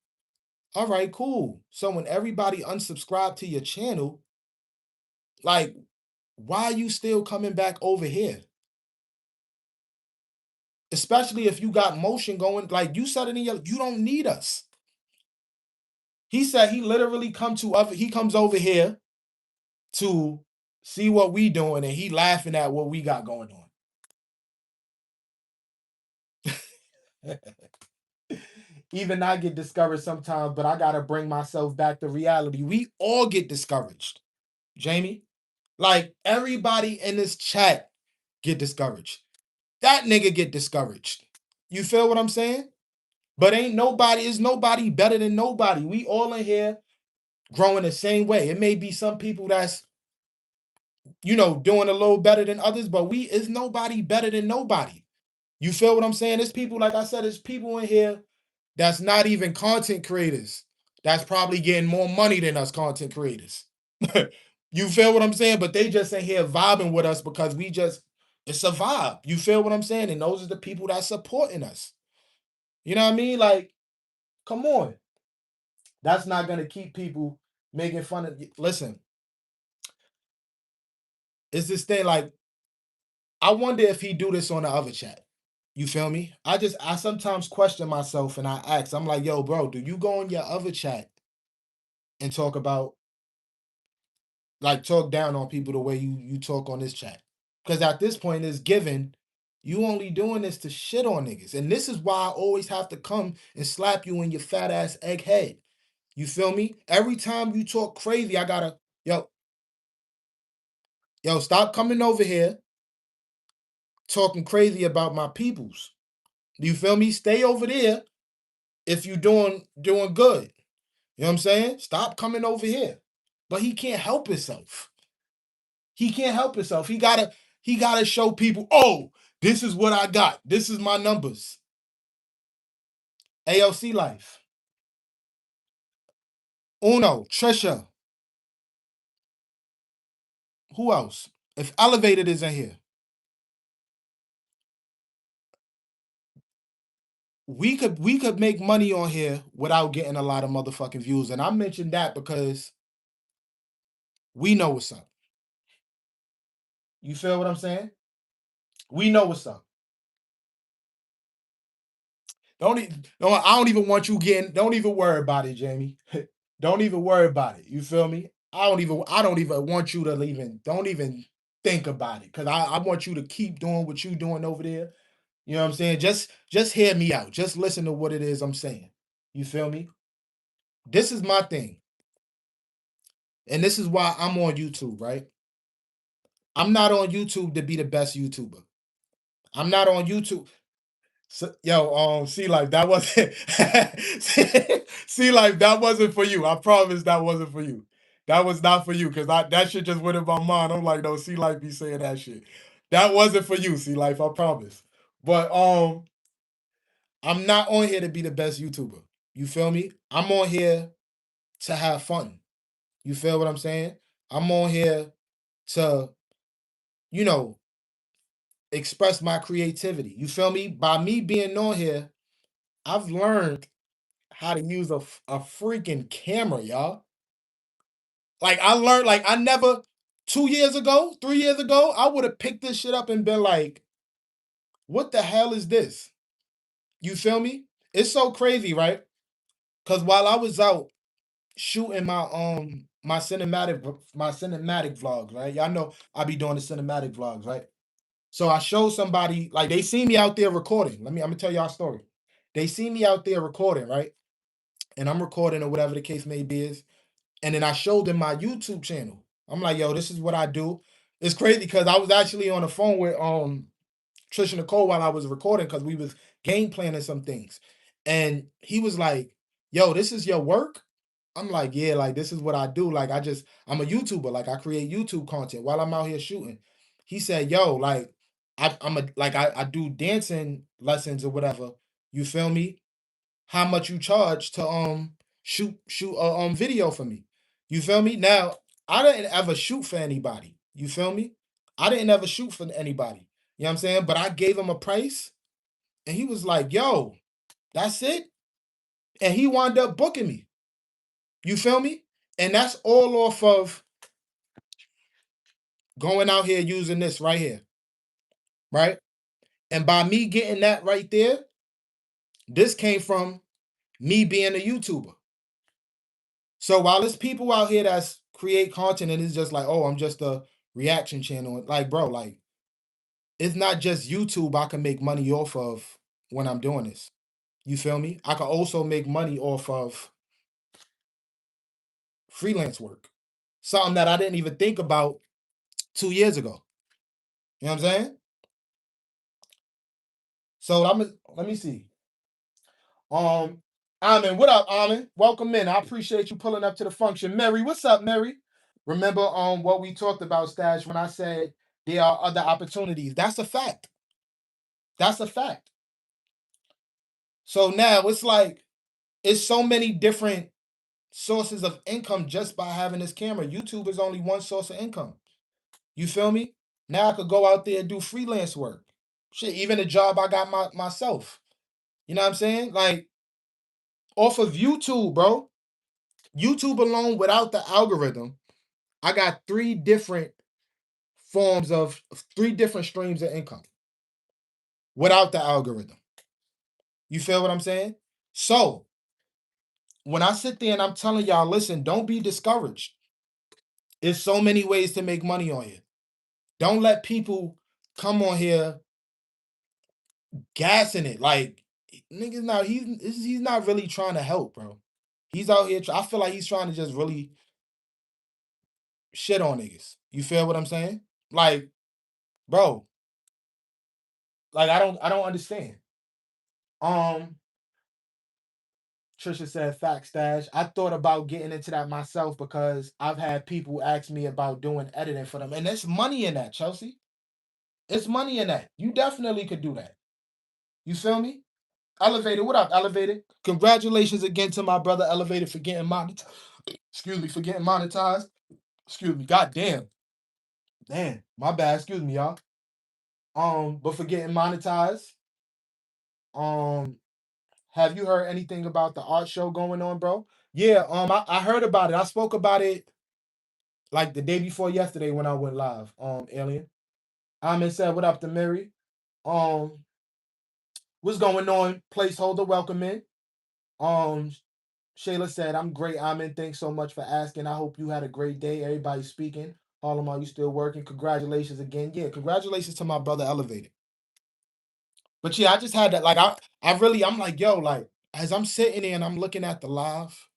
All right, cool. So when everybody unsubscribe to your channel, like, why are you still coming back over here? Especially if you got motion going, like you said it in your, you don't need us. He said he literally he comes over here to see what we doing, and he laughing at what we got going on. Even I get discouraged sometimes, but I gotta bring myself back to reality. We all get discouraged, Jamie. Like everybody in this chat get discouraged. That nigga get discouraged. You feel what I'm saying? But is nobody better than nobody. We all in here growing the same way. It may be some people that's, doing a little better than others, but is nobody better than nobody. You feel what I'm saying? There's people, like I said, there's people in here that's not even content creators. That's probably getting more money than us content creators. You feel what I'm saying? But they just in here vibing with us because it's a vibe. You feel what I'm saying? And those are the people that's supporting us. You know what I mean? Like, come on. That's not gonna keep people making fun of you. Listen, it's this thing like I wonder if he do this on the other chat. You feel me? I sometimes question myself and I ask, I'm like, yo, bro, do you go on your other chat and talk about like talk down on people the way you talk on this chat? Because at this point it's given you only doing this to shit on niggas. And this is why I always have to come and slap you in your fat ass egg head. You feel me? Every time you talk crazy, I gotta, yo, stop coming over here talking crazy about my peoples. Do you feel me? Stay over there if you doing good. You know what I'm saying? Stop coming over here. But he can't help himself. He can't help himself. He gotta show people, oh, this is what I got. This is my numbers. ALC Life. Uno, Trisha. Who else? If Elevated is in here, we could make money on here without getting a lot of motherfucking views. And I mentioned that because we know what's up. You feel what I'm saying? We know what's up. I don't even want you getting. Don't even worry about it, Jamie. Don't even worry about it. You feel me? I don't even want you to even. Don't even think about it, because I want you to keep doing what you doing over there. You know what I'm saying? Just hear me out. Just listen to what it is I'm saying. You feel me? This is my thing, and this is why I'm on YouTube. Right? I'm not on YouTube to be the best YouTuber. I'm not on YouTube. So, yo, see, like that wasn't see, like that wasn't for you. I promise that wasn't for you. That was not for you because that shit just went in my mind. I'm like, no, see, like be saying that shit. That wasn't for you, see, life. I promise. But I'm not on here to be the best YouTuber. You feel me? I'm on here to have fun. You feel what I'm saying? I'm on here to, you know, express my creativity. You feel me? By me being on here, I've learned how to use a freaking camera, y'all. Like I learned, like I never 2 years ago, 3 years ago, I would have picked this shit up and been like, what the hell is this? You feel me? It's so crazy, right? Because while I was out shooting my cinematic vlogs, right? Y'all know I be doing the cinematic vlogs, right? So I showed somebody, like they see me out there recording. I'm gonna tell y'all a story. They see me out there recording, right? And I'm recording or whatever the case may be is. And then I showed them my YouTube channel. I'm like, yo, this is what I do. It's crazy because I was actually on the phone with Trisha Nicole while I was recording because we was game planning some things. And he was like, yo, this is your work? I'm like, yeah, like this is what I do. Like I'm a YouTuber. Like I create YouTube content while I'm out here shooting. He said, yo, like I do dancing lessons or whatever. You feel me? How much you charge to shoot a video for me. You feel me? Now, I didn't ever shoot for anybody. You feel me? I didn't ever shoot for anybody. You know what I'm saying? But I gave him a price and he was like, yo, that's it. And he wound up booking me. You feel me? And that's all off of going out here using this right here. Right? And by me getting that right there, this came from me being a YouTuber. So while there's people out here that's create content and it's just like, oh, I'm just a reaction channel. Like, bro, like it's not just YouTube I can make money off of when I'm doing this. You feel me? I can also make money off of freelance work. Something that I didn't even think about 2 years ago. You know what I'm saying? So let me see. Um, Amin, what up, Amin? Welcome in. I appreciate you pulling up to the function. Mary, what's up, Mary? Remember what we talked about, Stash, when I said there are other opportunities. That's a fact. That's a fact. So now it's like it's so many different sources of income just by having this camera. YouTube is only one source of income. You feel me? Now I could go out there and do freelance work. Shit, even a job I got myself. You know what I'm saying? Like off of YouTube, bro. YouTube alone without the algorithm, I got three different streams of income without the algorithm. You feel what I'm saying? So when I sit there and I'm telling y'all, listen, don't be discouraged. There's so many ways to make money on here. Don't let people come on here gassing it. Like niggas now, he's not really trying to help, bro. He's out here. I feel like he's trying to just really shit on niggas. You feel what I'm saying? Like, bro, like I don't understand. Um, Trisha said, "Fact stash." I thought about getting into that myself because I've had people ask me about doing editing for them, and there's money in that, Chelsea. It's money in that. You definitely could do that. You feel me? Elevated, what up, Elevated? Congratulations again to my brother Elevated for getting monetized. Excuse me, for getting monetized. Excuse me, god damn, my bad. Excuse me, y'all. But for getting monetized. Um, have you heard anything about the art show going on, bro? Yeah, I heard about it. I spoke about it like the day before yesterday when I went live. Alien. Amin said, "What up to Mary?" Um, what's going on? Placeholder, welcome in. Um, Shayla said, "I'm great, Amin. Thanks so much for asking. I hope you had a great day. Everybody speaking. Harlem, are you still working? Congratulations again. Yeah, congratulations to my brother Elevated. But yeah, I just had that. Like, I'm like, yo, like, as I'm sitting there and I'm looking at the live,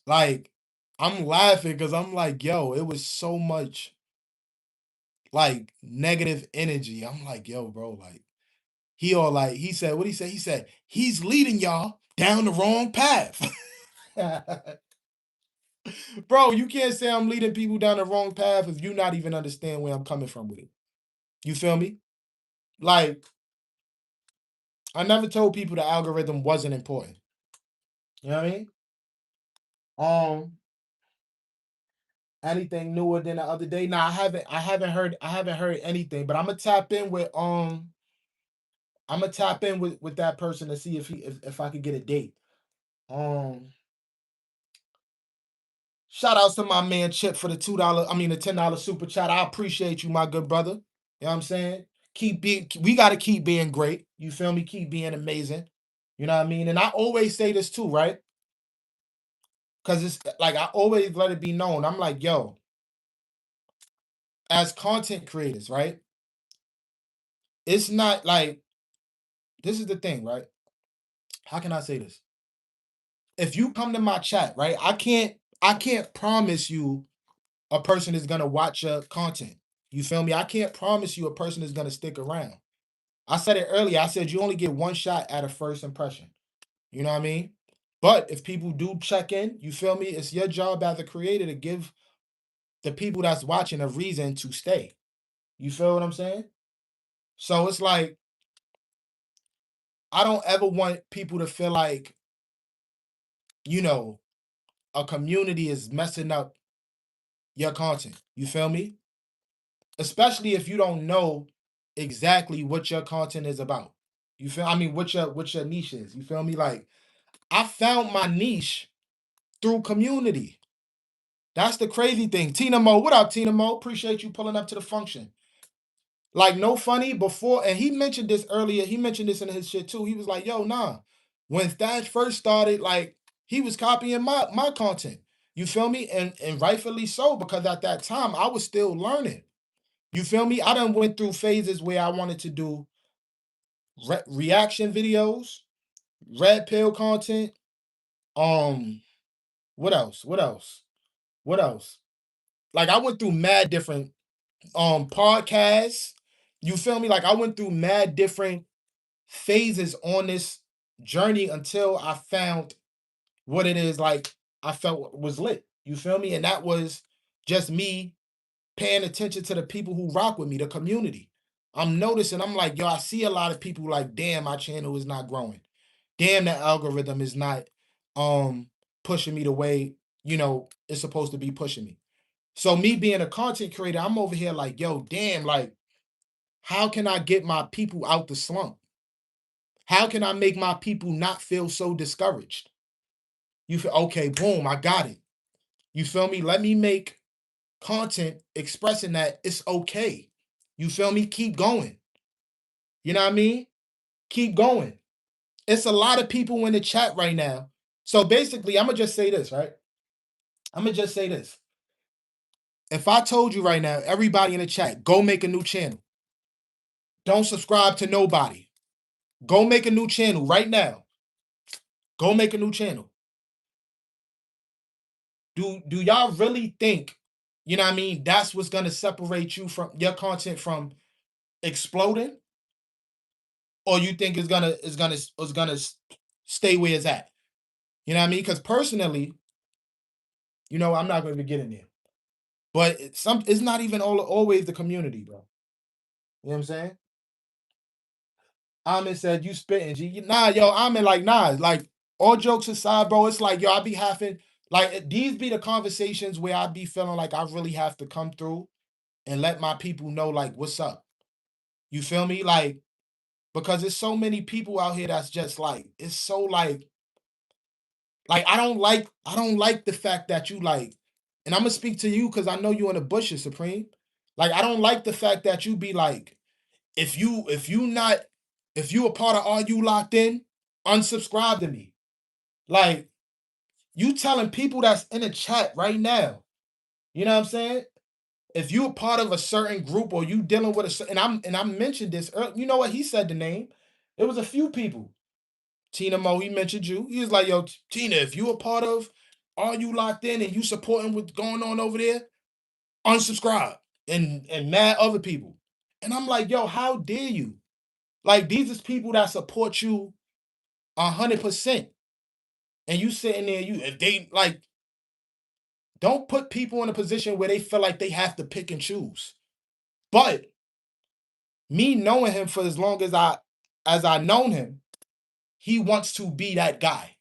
like, I'm laughing because I'm like, yo, it was so much like negative energy. I'm like, yo, bro, like, he said, what he said? He said, he's leading y'all down the wrong path. Bro, you can't say I'm leading people down the wrong path if you not even understand where I'm coming from with it. You feel me? Like, I never told people the algorithm wasn't important. You know what I mean? Um, anything newer than the other day? Nah, I haven't heard anything, but I'm gonna tap in with that person to see if I could get a date. Um, shout outs to my man Chip for the $2, I mean the $10 super chat. I appreciate you, my good brother. You know what I'm saying? we gotta keep being great. You feel me? Keep being amazing. You know what I mean? And I always say this too, right? Because it's like I always let it be known. I'm like, yo, as content creators, right? It's not like this is the thing, right? How can I say this? If you come to my chat, right? I can't promise you a person is gonna watch your content. You feel me? I can't promise you a person is gonna stick around. I said it earlier. I said you only get one shot at a first impression. You know what I mean? But if people do check in, you feel me? It's your job as a creator to give the people that's watching a reason to stay. You feel what I'm saying? So it's like I don't ever want people to feel like, you know, a community is messing up your content. You feel me? Especially if you don't know exactly what your content is about. You feel I mean what your niche is. You feel me? Like I found my niche through community. That's the crazy thing. Tina Mo, what up, Tina Mo? Appreciate you pulling up to the function. Like, no funny before, and he mentioned this earlier. He mentioned this in his shit too. He was like, yo, nah. When Thatch first started, like, he was copying my content. You feel me? And rightfully so, because at that time I was still learning. You feel me? I done went through phases where I wanted to do reaction videos, red pill content. Um, what else? What else? What else? Like I went through mad different podcasts. You feel me? Like I went through mad different phases on this journey until I found what it is like I felt was lit. You feel me? And that was just me paying attention to the people who rock with me, the community. I'm noticing, I'm like, yo, I see a lot of people like, damn, my channel is not growing. Damn, that algorithm is not um pushing me the way, it's supposed to be pushing me. So me being a content creator, I'm over here like, yo, damn, like, how can I get my people out the slump? How can I make my people not feel so discouraged? You feel okay, boom, I got it. You feel me? Let me make content expressing that it's okay. You feel me? Keep going. You know what I mean? Keep going. It's a lot of people in the chat right now. So basically, I'm gonna just say this, right? I'm gonna just say this. If I told you right now, everybody in the chat, go make a new channel. Don't subscribe to nobody. Go make a new channel right now. Go make a new channel. Do y'all really think, you know what I mean, that's what's gonna separate you from your content from exploding? Or you think it's gonna stay where it's at? You know what I mean? Because personally, I'm not gonna get in there. But it's not even always the community, bro. You know what I'm saying? Amin said, "You spitting, G." Nah, yo, Amin, like, nah, like, all jokes aside, bro, it's like, yo, I be having, like, these be the conversations where I be feeling like I really have to come through and let my people know, like, what's up. You feel me? Like, because there's so many people out here that's just like, it's so like I don't like the fact that you like, and I'm gonna speak to you because I know you in the bushes, Supreme. Like, I don't like the fact that you be like, if you a part of Are You Locked In, unsubscribe to me. Like, you telling people that's in the chat right now, you know what I'm saying? If you a part of a certain group or you dealing with and I mentioned this earlier, you know what? He said the name. It was a few people. Tina Mo, he mentioned you. He was like, yo, Tina, if you a part of Are You Locked In and you supporting what's going on over there, unsubscribe. And mad other people. And I'm like, yo, how dare you? Like, these is people that support you 100%. And you sitting there, if they like, don't put people in a position where they feel like they have to pick and choose. But me knowing him for as long as I known him, he wants to be that guy.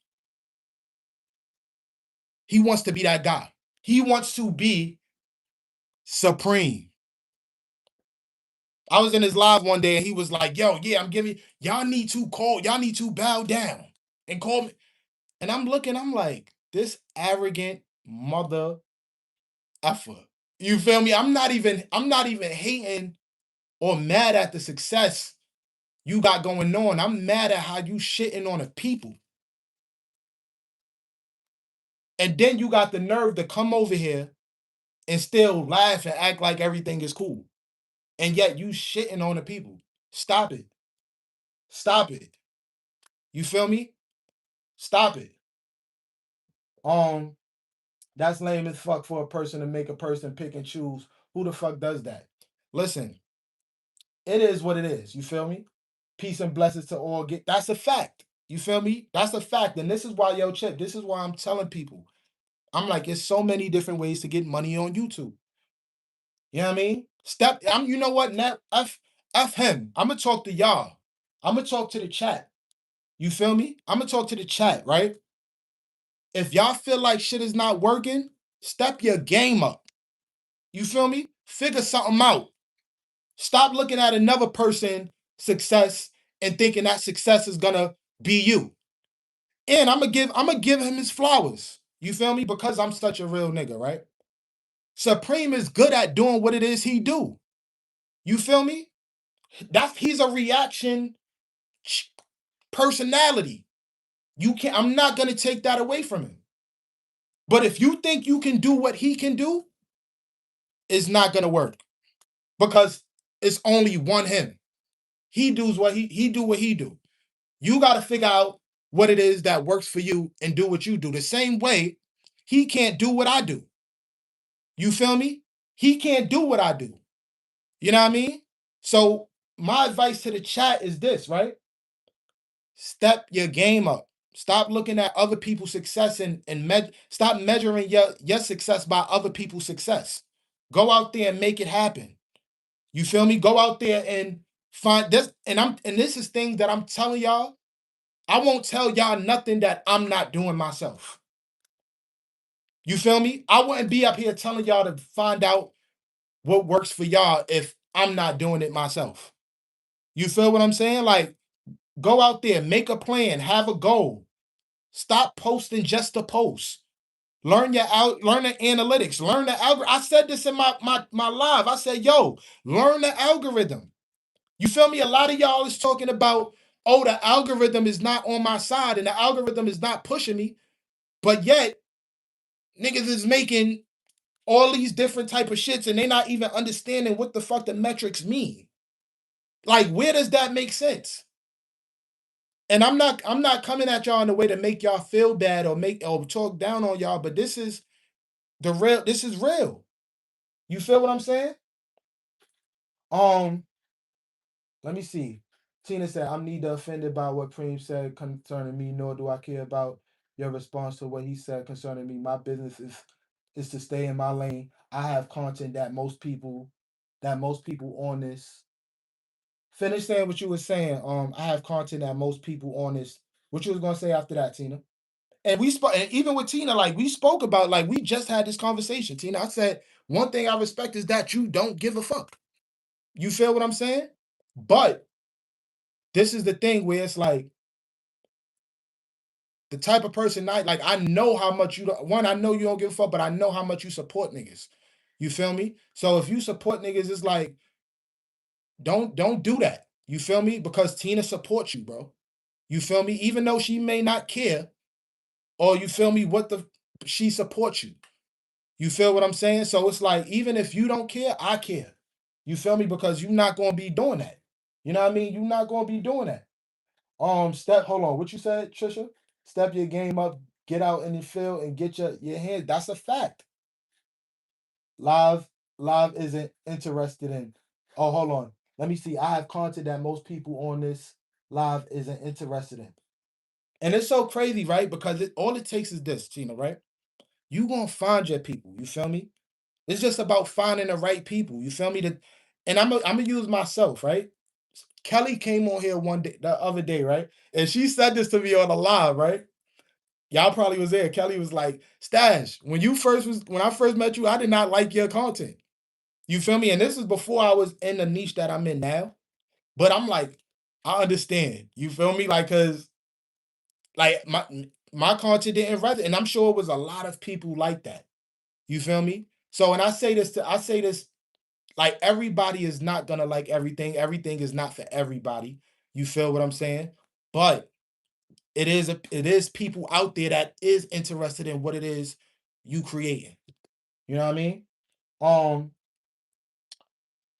He wants to be that guy. He wants to be supreme. I was in his live one day and he was like, yo, yeah, I'm giving y'all need to bow down and call me. And I'm looking, I'm like, this arrogant mother effer. You feel me? I'm not even hating or mad at the success you got going on. I'm mad at how you shitting on the people. And then you got the nerve to come over here and still laugh and act like everything is cool. And yet you shitting on the people. Stop it. Stop it. You feel me? Stop it. Um, that's lame as fuck for a person to make a person pick and choose. Who the fuck does that? Listen, it is what it is. You feel me? Peace and blessings to all. Get that's a fact. You feel me? That's a fact. And this is why, yo, Chip, this is why I'm telling people. I'm like, it's so many different ways to get money on YouTube. You know what I mean? You know what? Now, F him. I'm gonna talk to y'all. I'm gonna talk to the chat. You feel me? I'm gonna talk to the chat, right? If y'all feel like shit is not working, step your game up. You feel me? Figure something out. Stop looking at another person success and thinking that success is gonna be you. And I'm gonna give him his flowers. You feel me? Because I'm such a real nigga, right? Supreme is good at doing what it is he do. You feel me? He's a reaction personality. I'm not gonna take that away from him. But if you think you can do what he can do, it's not gonna work. Because it's only one him. He does what he do what he do. You got to figure out what it is that works for you and do what you do. The same way he can't do what I do. You feel me? He can't do what I do. You know what I mean? So my advice to the chat is this, right? Step your game up. Stop looking at other people's success and stop measuring your success by other people's success. Go out there and make it happen. You feel me? Go out there and find this. And this is things that I'm telling y'all. I won't tell y'all nothing that I'm not doing myself. You feel me? I wouldn't be up here telling y'all to find out what works for y'all if I'm not doing it myself. You feel what I'm saying? Like, go out there, make a plan, have a goal. Stop posting just to post. Learn the analytics, learn the algorithm. I said this in my live. I said, yo, learn the algorithm. You feel me? A lot of y'all is talking about, oh, the algorithm is not on my side and the algorithm is not pushing me. But yet, niggas is making all these different type of shits and they not even understanding what the fuck the metrics mean. Like, where does that make sense? And I'm not coming at y'all in a way to make y'all feel bad or talk down on y'all, but this is this is real. You feel what I'm saying? Um, let me see. Tina said, I'm neither offended by what Preem said concerning me, nor do I care about your response to what he said concerning me. My business is to stay in my lane. I have content that most people on this. Finish saying what you were saying. I have content that most people on this. What you was gonna say after that, Tina? And we spoke, and even with Tina, like we spoke about, like we just had this conversation, Tina. I said one thing I respect is that you don't give a fuck. You feel what I'm saying? But this is the thing where it's like the type of person I know how much you don't, one, I know you don't give a fuck, but I know how much you support niggas. You feel me? So if you support niggas, it's like don't do that. You feel me? Because Tina supports you, bro. You feel me? Even though she may not care, or you feel me, she supports you. You feel what I'm saying? So it's like, even if you don't care, I care. You feel me? Because you're not gonna be doing that. You know what I mean? You're not gonna be doing that. Hold on, what you said, Trisha? Step your game up, get out in the field and get your hand. That's a fact. Live, live isn't interested in. Oh, hold on. Let me see. I have content that most people on this live isn't interested in. And it's so crazy, right? Because all it takes is this, Tina, right? You gonna find your people. You feel me? It's just about finding the right people. You feel me? And I'm gonna use myself, right? Kelly came on here one day, the other day, right? And she said this to me on the live, right? Y'all probably was there. Kelly was like, Stash, when I first met you, I did not like your content. You feel me? And this is before I was in the niche that I'm in now. But I'm like, I understand. You feel me? Like, cause like my content didn't resonate. And I'm sure it was a lot of people like that. You feel me? So when I say this like everybody is not gonna like everything. Everything is not for everybody. You feel what I'm saying? But it is people out there that is interested in what it is you creating. You know what I mean? Um,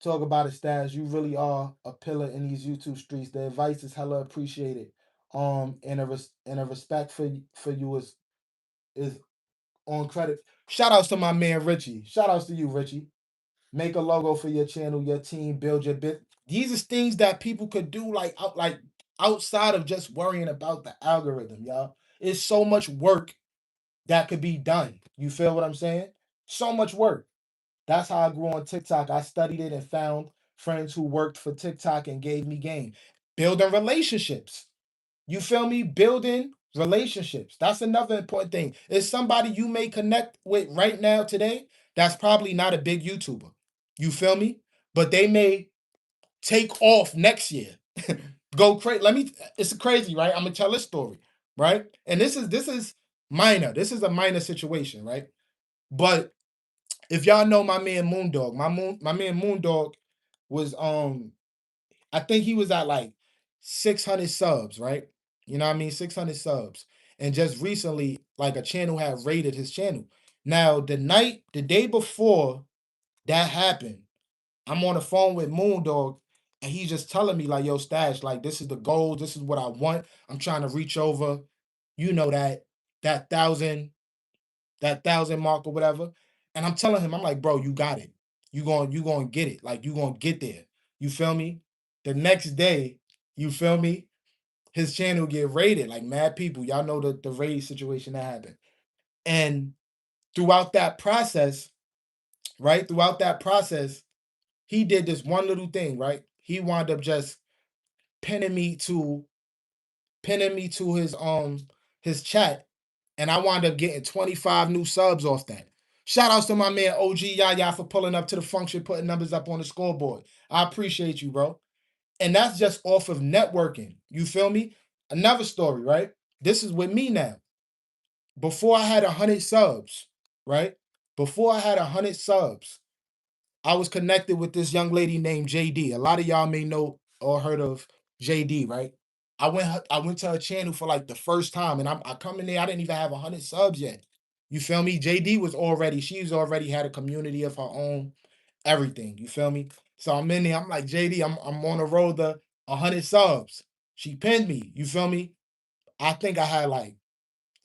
talk about it, Stas. You really are a pillar in these YouTube streets. The advice is hella appreciated. And and a respect for you is on credit. Shout outs to my man Richie. Shout outs to you, Richie. Make a logo for your channel, your team, build your bit. These are things that people could do like outside of just worrying about the algorithm, y'all. It's so much work that could be done. You feel what I'm saying? So much work. That's how I grew on TikTok. I studied it and found friends who worked for TikTok and gave me game. Building relationships. You feel me? Building relationships. That's another important thing. It's somebody you may connect with right now today that's probably not a big YouTuber. You feel me? But they may take off next year. Go crazy. It's crazy, right? I'm gonna tell this story, right? And this is minor. This is a minor situation, right? But if y'all know my man Moondog, my man Moondog was I think he was at like 600 subs, right? You know what I mean? 600 subs. And just recently, like a channel had raided his channel. Now, the day before that happened, I'm on the phone with Moondog, and he's just telling me, like, yo, Stash, like, this is the goal, this is what I want. I'm trying to reach over, you know, that thousand, that thousand mark or whatever. And I'm telling him, I'm like, bro, you got it. You going to get it. Like, you going to get there. You feel me? The next day, you feel me? His channel get raided, like mad people. Y'all know the raid situation that happened. And throughout that process, right? Throughout that process, he did this one little thing, right? He wound up just pinning me to his chat, and I wound up getting 25 new subs off that. Shout outs to my man OG Yaya for pulling up to the function, putting numbers up on the scoreboard. I appreciate you, bro. And that's just off of networking. You feel me? Another story, right? This is with me now. Before I had 100 subs, right? Before I had 100 subs, I was connected with this young lady named JD. A lot of y'all may know or heard of JD, right? I went to her channel for like the first time, and I come in there. I didn't even have 100 subs yet. You feel me? JD was already she's already had a community of her own, everything. You feel me? So I'm in there. I'm like JD. I'm on the road to 100 subs. She pinned me. You feel me? I think I had like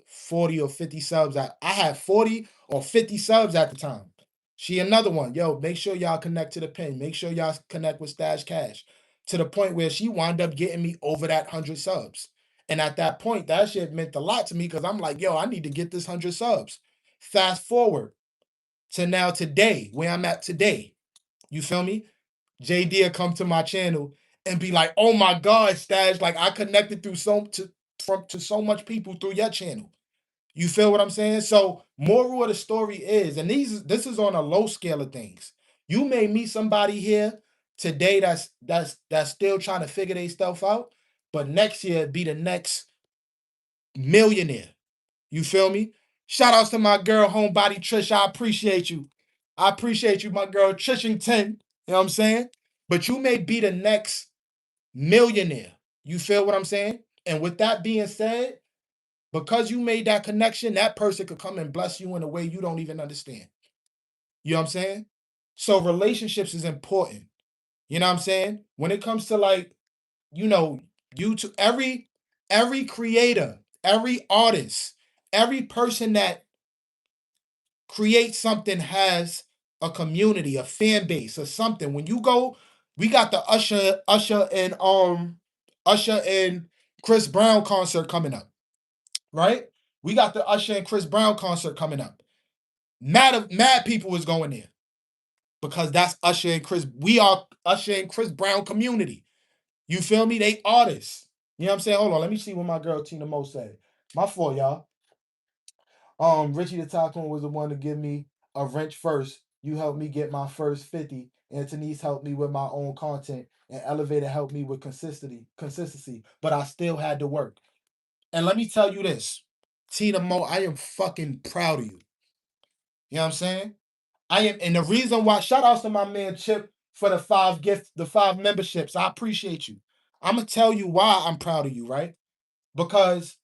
40 or 50 subs. I had 40 or 50 subs at the time. She another one. Yo, make sure y'all connect to the pin. Make sure y'all connect with Stash Cash. To the point where she wound up getting me over that 100 subs. And at that point, that shit meant a lot to me because I'm like, yo, I need to get this 100 subs. Fast forward to now today, where I'm at today. You feel me? JD will come to my channel and be like, oh my God, Stash, like I connected through to so much people through your channel. You feel what I'm saying? So, moral of the story is, and this is on a low scale of things. You may meet somebody here today that's still trying to figure their stuff out, but next year be the next millionaire. You feel me? Shout outs to my girl homebody Trish. I appreciate you. I appreciate you, my girl Trishington. You know what I'm saying? But you may be the next millionaire. You feel what I'm saying? And with that being said, because you made that connection, that person could come and bless you in a way you don't even understand. You know what I'm saying? So relationships is important. You know what I'm saying? When it comes to like, you know, YouTube, every creator, every artist, every person that creates something has a community, a fan base, or something. When you go, we got the Usher and Chris Brown concert coming up, right? We got the Usher and Chris Brown concert coming up. Mad people is going there because that's Usher and Chris. We are Usher and Chris Brown community. You feel me? They artists. You know what I'm saying? Hold on, let me see what my girl Tina Mo said. My fault, y'all. Richie the Tycoon was the one to give me a wrench first. You helped me get my first 50. Antonise helped me with my own content. And Elevator helped me with consistency. But I still had to work. And let me tell you this, Tina Mo, I am fucking proud of you. You know what I'm saying? I am, and the reason why, shout outs to my man Chip for the 5 memberships. I appreciate you. I'm gonna tell you why I'm proud of you, right? Because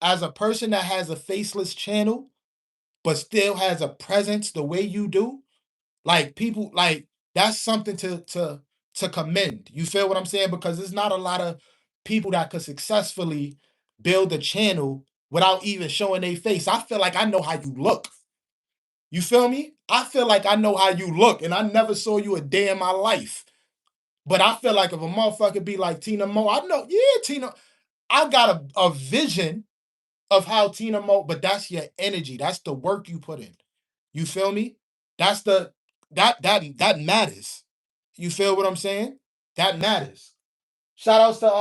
as a person that has a faceless channel, but still has a presence the way you do, like people like that's something to commend. You feel what I'm saying? Because there's not a lot of people that could successfully build a channel without even showing their face. I feel like I know how you look. You feel me? I feel like I know how you look, and I never saw you a day in my life. But I feel like if a motherfucker be like Tina Mo, I know, yeah, Tina, I got a vision of how Tina Mo, but that's your energy. That's the work you put in. You feel me? That's the that matters. You feel what I'm saying? That matters. Shout outs to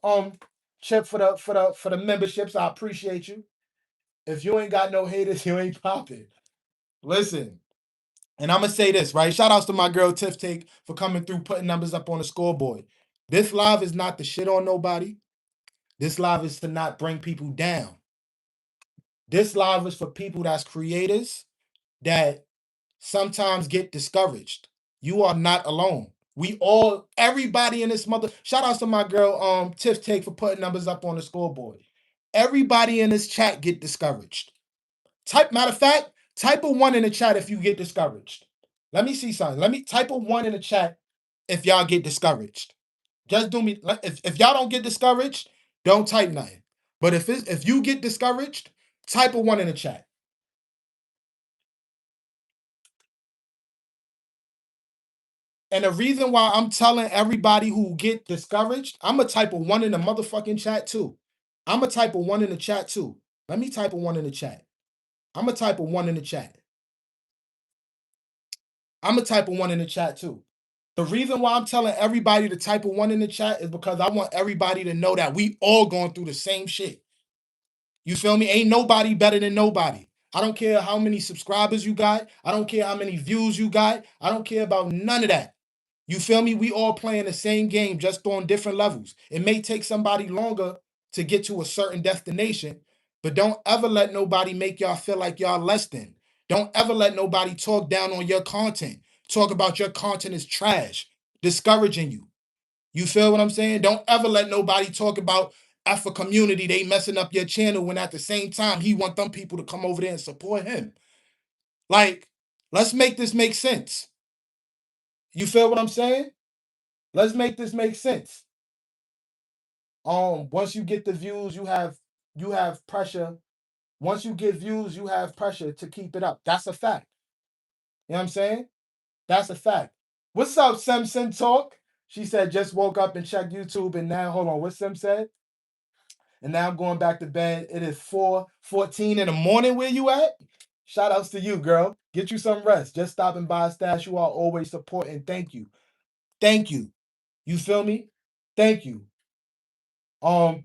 um Chip for the memberships. I appreciate you. If you ain't got no haters, you ain't popping. Listen, and I'm gonna say this, right? Shout outs to my girl Tiff Take for coming through, putting numbers up on the scoreboard. This live is not to shit on nobody. This live is to not bring people down. This live is for people that's creators that sometimes get discouraged. You are not alone. We all, everybody in this mother. Shout outs to my girl Tiff Take for putting numbers up on the scoreboard. Everybody in this chat get discouraged. Matter of fact, type a one in the chat if you get discouraged. Let me see something. Let me type a one in the chat if y'all get discouraged. Just do me. If y'all don't get discouraged, don't type nothing. But if you get discouraged, type a one in the chat. And the reason why I'm telling everybody who get discouraged, I'm gonna type a one in the motherfucking chat too. I'm gonna type a one in the chat too. Let me type a one in the chat. I'm gonna type a one in the chat. I'm gonna type a one in the chat too. The reason why I'm telling everybody to type a one in the chat is because I want everybody to know that we all going through the same shit. You feel me? Ain't nobody better than nobody. I don't care how many subscribers you got. I don't care how many views you got. I don't care about none of that. You feel me? We all playing the same game, just on different levels. It may take somebody longer to get to a certain destination, but don't ever let nobody make y'all feel like y'all less than. Don't ever let nobody talk down on your content. Talk about your content is trash, discouraging you. You feel what I'm saying? Don't ever let nobody talk about Alpha community, they messing up your channel when at the same time he want them people to come over there and support him. Like, let's make this make sense. You feel what I'm saying? Let's make this make sense. Once you get the views, you have pressure. Once you get views, you have pressure to keep it up. That's a fact. You know what I'm saying? That's a fact. What's up, Simpson Talk? She said just woke up and checked YouTube and now hold on. What Sim said? And now I'm going back to bed. It is 4:14 in the morning. Where you at? Shout outs to you, girl. Get you some rest. Just stopping by Stash. You are always supporting. Thank you. Thank you. You feel me? Thank you.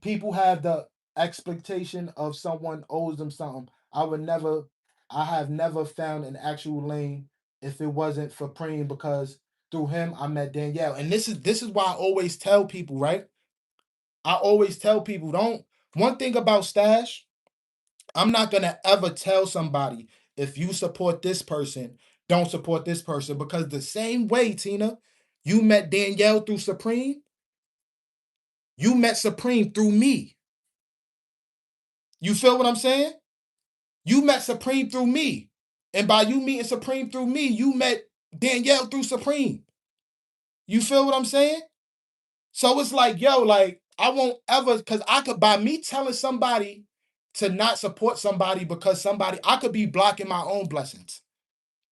People have the expectation of someone owes them something. I have never found an actual lane if it wasn't for praying because through him I met Danielle. And this is why I always tell people, right? I always tell people, don't one thing about Stash, I'm not gonna ever tell somebody if you support this person, don't support this person. Because the same way, Tina, you met Danielle through Supreme, you met Supreme through me. You feel what I'm saying? You met Supreme through me. And by you meeting Supreme through me, you met Danielle through Supreme. You feel what I'm saying? So it's like, yo, like, I won't ever, because I could, by me telling somebody to not support somebody because somebody, I could be blocking my own blessings.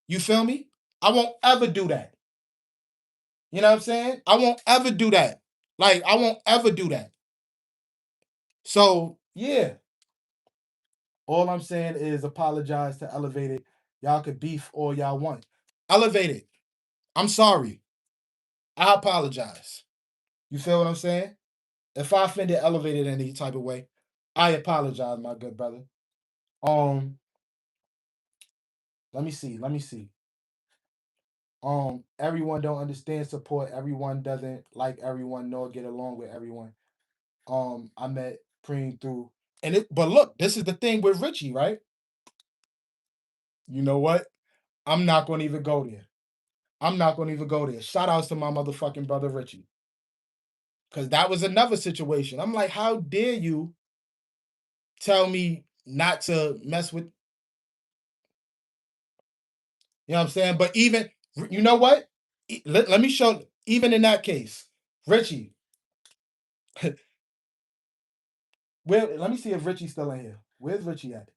You feel me? I won't ever do that. You know what I'm saying? I won't ever do that. Like, I won't ever do that. So, yeah. All I'm saying is apologize to Elevated. Y'all could beef all y'all want. Elevated. I'm sorry. I apologize. You feel what I'm saying? If I offended Elevated in any type of way, I apologize, my good brother. Um, let me see. Let me see. Everyone don't understand support. Everyone doesn't like everyone nor get along with everyone. I met Preem through but look, this is the thing with Richie, right? You know what? I'm not gonna even go there. I'm not gonna even go there. Shout outs to my motherfucking brother Richie. Cause that was another situation. I'm like, how dare you tell me not to mess with, you know what I'm saying? But even, you know what? Let me show, even in that case, Richie, where, let me see if Richie's still in here. Where's Richie at?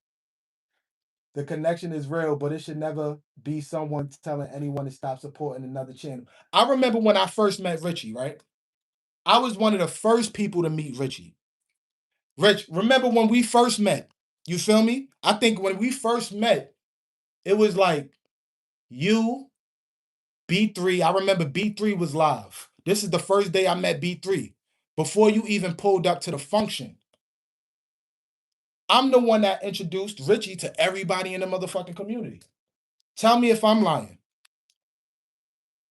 The connection is real, but it should never be someone telling anyone to stop supporting another channel. I remember when I first met Richie, right? I was one of the first people to meet Richie. Rich, remember when we first met? You feel me? I think when we first met, it was like you, B3. I remember B3 was live. This is the first day I met B3 before you even pulled up to the function. I'm the one that introduced Richie to everybody in the motherfucking community. Tell me if I'm lying.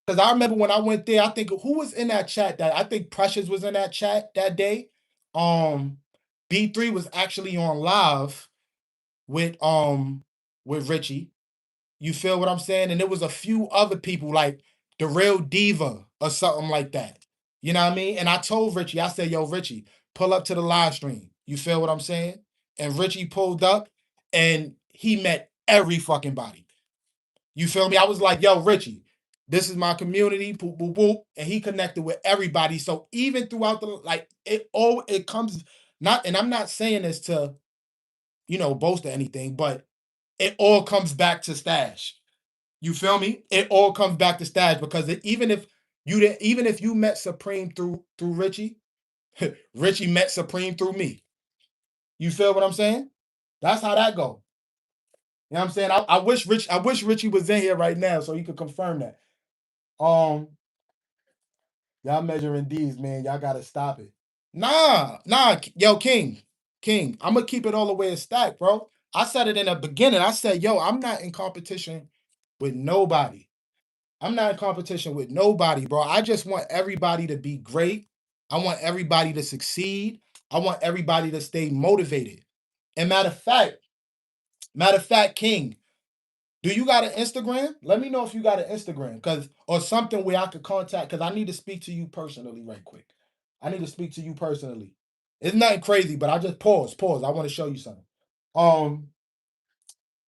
Because I remember when I went there, I think who was in that chat, that I think Precious was in that chat that day. Um, B3 was actually on live with with Richie. You feel what I'm saying? And there was a few other people like the real diva or something like that. You know what I mean? And I told Richie, I said, yo, Richie, pull up to the live stream. You feel what I'm saying? And Richie pulled up and he met every fucking body. You feel me? I was like, yo, Richie, this is my community, boop, boop, boop. And he connected with everybody. So even throughout the, like, it comes, not, and I'm not saying this to, boast or anything, but it all comes back to Stash. You feel me? It all comes back to Stash because even if you didn't, even if you met Supreme through Richie, Richie met Supreme through me. You feel what I'm saying? That's how that go. You know what I'm saying? I wish Richie was in here right now so he could confirm that. Um, y'all measuring D's, man. Y'all gotta stop it. Nah, yo, King. I'm gonna keep it all the way a stack, bro. I said it in the beginning. I said, yo, I'm not in competition with nobody. I'm not in competition with nobody, bro. I just want everybody to be great. I want everybody to succeed. I want everybody to stay motivated. And matter of fact, King, do you got an Instagram? Let me know if you got an Instagram, cause or something where I could contact. Cause I need to speak to you personally, right quick. I need to speak to you personally. It's nothing crazy, but I just pause. I want to show you something. Um,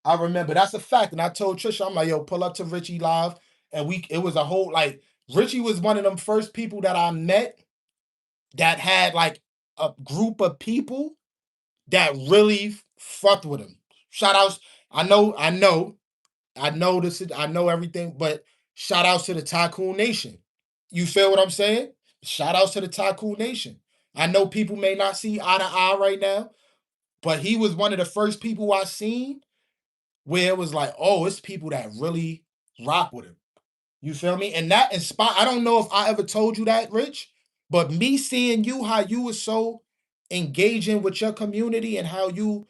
I remember that's a fact, and I told Trisha, I'm like, yo, pull up to Richie live, and it was a whole like Richie was one of them first people that I met that had like a group of people that really fucked with him. Shout outs. I know this. I know everything, but shout outs to the Tycoon Nation. You feel what I'm saying? Shout outs to the Tycoon Nation. I know people may not see eye to eye right now, but he was one of the first people I seen where it was like, oh, it's people that really rock with him. You feel me? And that inspired. I don't know if I ever told you that, Rich, but me seeing you, how you was so engaging with your community and how you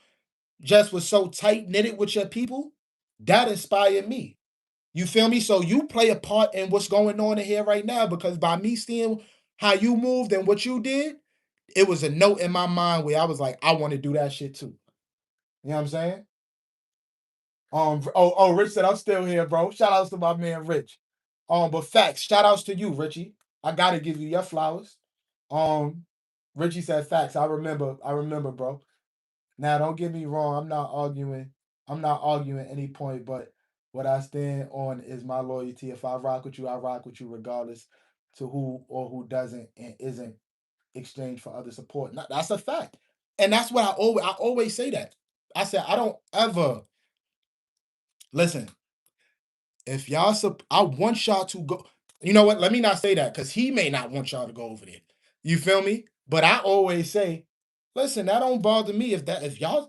just was so tight knitted with your people, that inspired me. You feel me? So you play a part in what's going on in here right now because by me seeing how you moved and what you did, it was a note in my mind where I was like, I want to do that shit too. You know what I'm saying? Rich said I'm still here, bro. Shout outs to my man Rich. But facts, shout outs to you, Richie. I gotta give you your flowers. Um, Richie said facts. I remember, bro. Now don't get me wrong, I'm not arguing any point, but what I stand on is my loyalty. If I rock with you, I rock with you regardless to who or who doesn't and isn't exchanged for other support. That's a fact. And that's what I always say that. I said I don't ever listen. If I want y'all to go. You know what? Let me not say that because he may not want y'all to go over there. You feel me? But I always say, listen, that don't bother me if y'all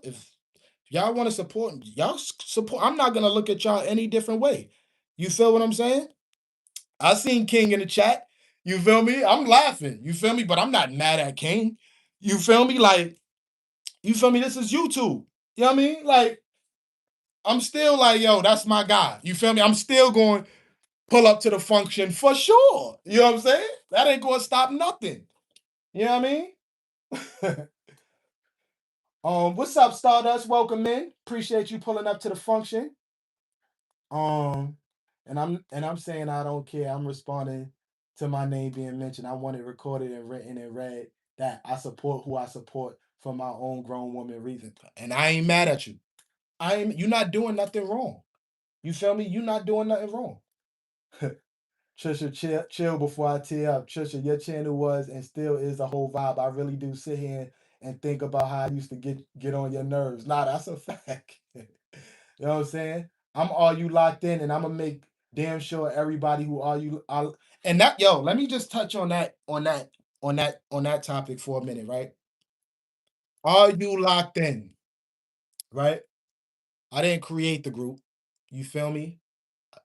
want to support y'all support. I'm not gonna look at y'all any different way. You feel what I'm saying? I seen King in the chat. You feel me? I'm laughing. You feel me? But I'm not mad at King. You feel me? Like, you feel me? This is YouTube. You know what I mean? Like, I'm still like, yo, that's my guy. You feel me? I'm still going pull up to the function for sure. You know what I'm saying? That ain't gonna stop nothing. You know what I mean? What's up, Stardust? Welcome in. Appreciate you pulling up to the function. Um, and I'm saying I don't care. I'm responding to my name being mentioned. I want it recorded and written and read that I support who I support for my own grown woman reason. And I ain't mad at you. You're not doing nothing wrong. You feel me? You're not doing nothing wrong. Trisha, chill before I tear up. Trisha, your channel was and still is a whole vibe. I really do sit here and think about how I used to get on your nerves. Nah, that's a fact. You know what I'm saying? I'm all you locked in, and I'm gonna make damn sure everybody who are you are and that yo, let me just touch on that topic for a minute, right? Are you locked in? Right? I didn't create the group. You feel me?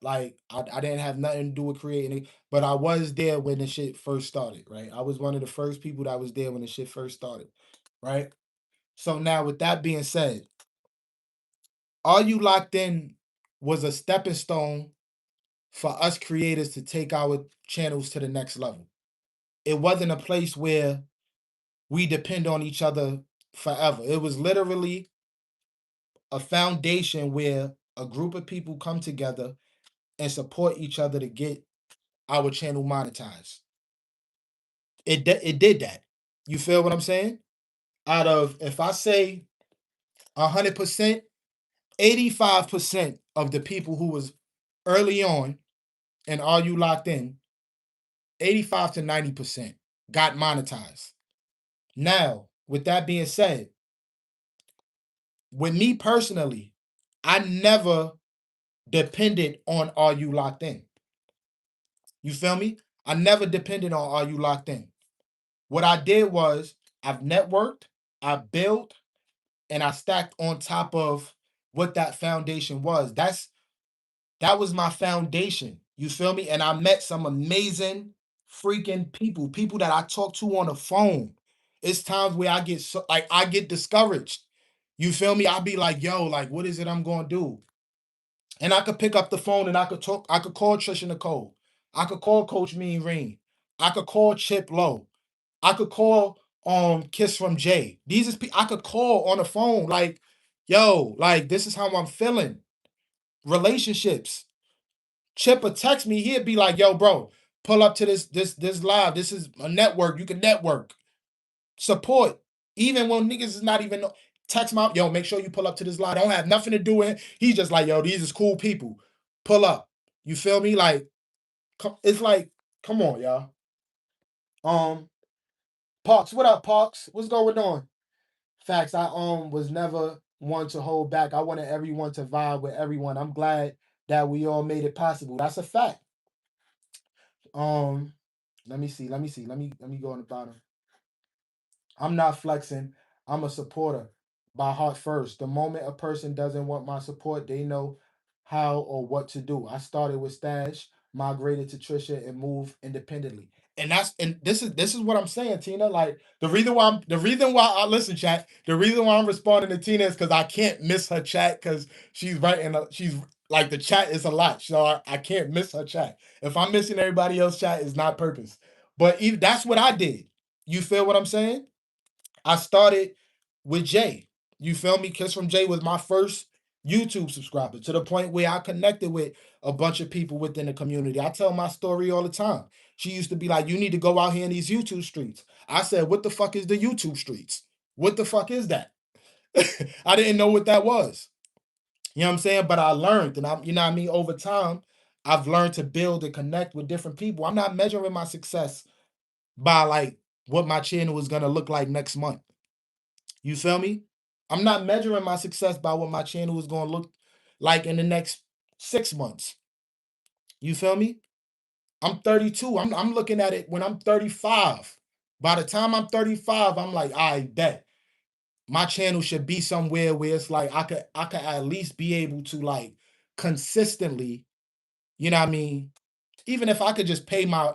Like I didn't have nothing to do with creating it, but I was there when the shit first started, right? I was one of the first people that was there when the shit first started, right? So now with that being said, Are You Locked In was a stepping stone for us creators to take our channels to the next level. It wasn't a place where we depend on each other forever. It was literally a foundation where a group of people come together and support each other to get our channel monetized. It did that. You feel what I'm saying? Out of if I say 100%, 85% of the people who was early on and Are You Locked In, 85 to 90% got monetized. Now, with that being said, with me personally, I never depended on Are You Locked In. You feel me? I never depended on Are You Locked In. What I did was I've networked, I built, and I stacked on top of what that foundation was. That was my foundation. You feel me? And I met some amazing freaking people that I talk to on the phone. It's times where I get like I get discouraged. You feel me? I'll be like, yo, like, what is it I'm gonna do? And I could pick up the phone and I could talk, I could call Trisha Nicole. I could call Coach Mean Rain. I could call Chip Lowe. I could call Kiss from Jay. These is I could call on the phone, like, yo, like this is how I'm feeling. Relationships. Chip would text me, he'd be like, yo, bro, pull up to this live. This is a network. You can network. Support. Even when niggas is not even text my yo, make sure you pull up to this live. Don't have nothing to do with it. He's just like, yo, these is cool people. Pull up. You feel me? Like, it's like, come on, y'all. Um, Parks, what up, Parks? What's going on? Facts. I was never one to hold back. I wanted everyone to vibe with everyone. I'm glad that we all made it possible. That's a fact. Um, let me see. Let me go on the bottom. I'm not flexing. I'm a supporter by heart first. The moment a person doesn't want my support, they know how or what to do. I started with Stash, migrated to Trisha, and moved independently. And this is what I'm saying, Tina. Like the reason why I listen, chat. The reason why I'm responding to Tina is because I can't miss her chat because she's writing. She's like the chat is a lot, so I can't miss her chat. If I'm missing everybody else chat, it's not purpose. But even, that's what I did. You feel what I'm saying? I started with Jay. You feel me? Kiss from Jay was my first YouTube subscriber to the point where I connected with a bunch of people within the community. I tell my story all the time. She used to be like, you need to go out here in these YouTube streets. I said, what the fuck is the YouTube streets? What the fuck is that? I didn't know what that was. You know what I'm saying? But I learned, and you know what I mean? Over time, I've learned to build and connect with different people. I'm not measuring my success by like what my channel is gonna look like next month. You feel me? I'm not measuring my success by what my channel is going to look like in the next 6 months. You feel me? I'm 32. I'm looking at it when I'm 35. By the time I'm 35, I'm like, I bet my channel should be somewhere where it's like I could at least be able to like consistently, you know what I mean? Even if I could just pay my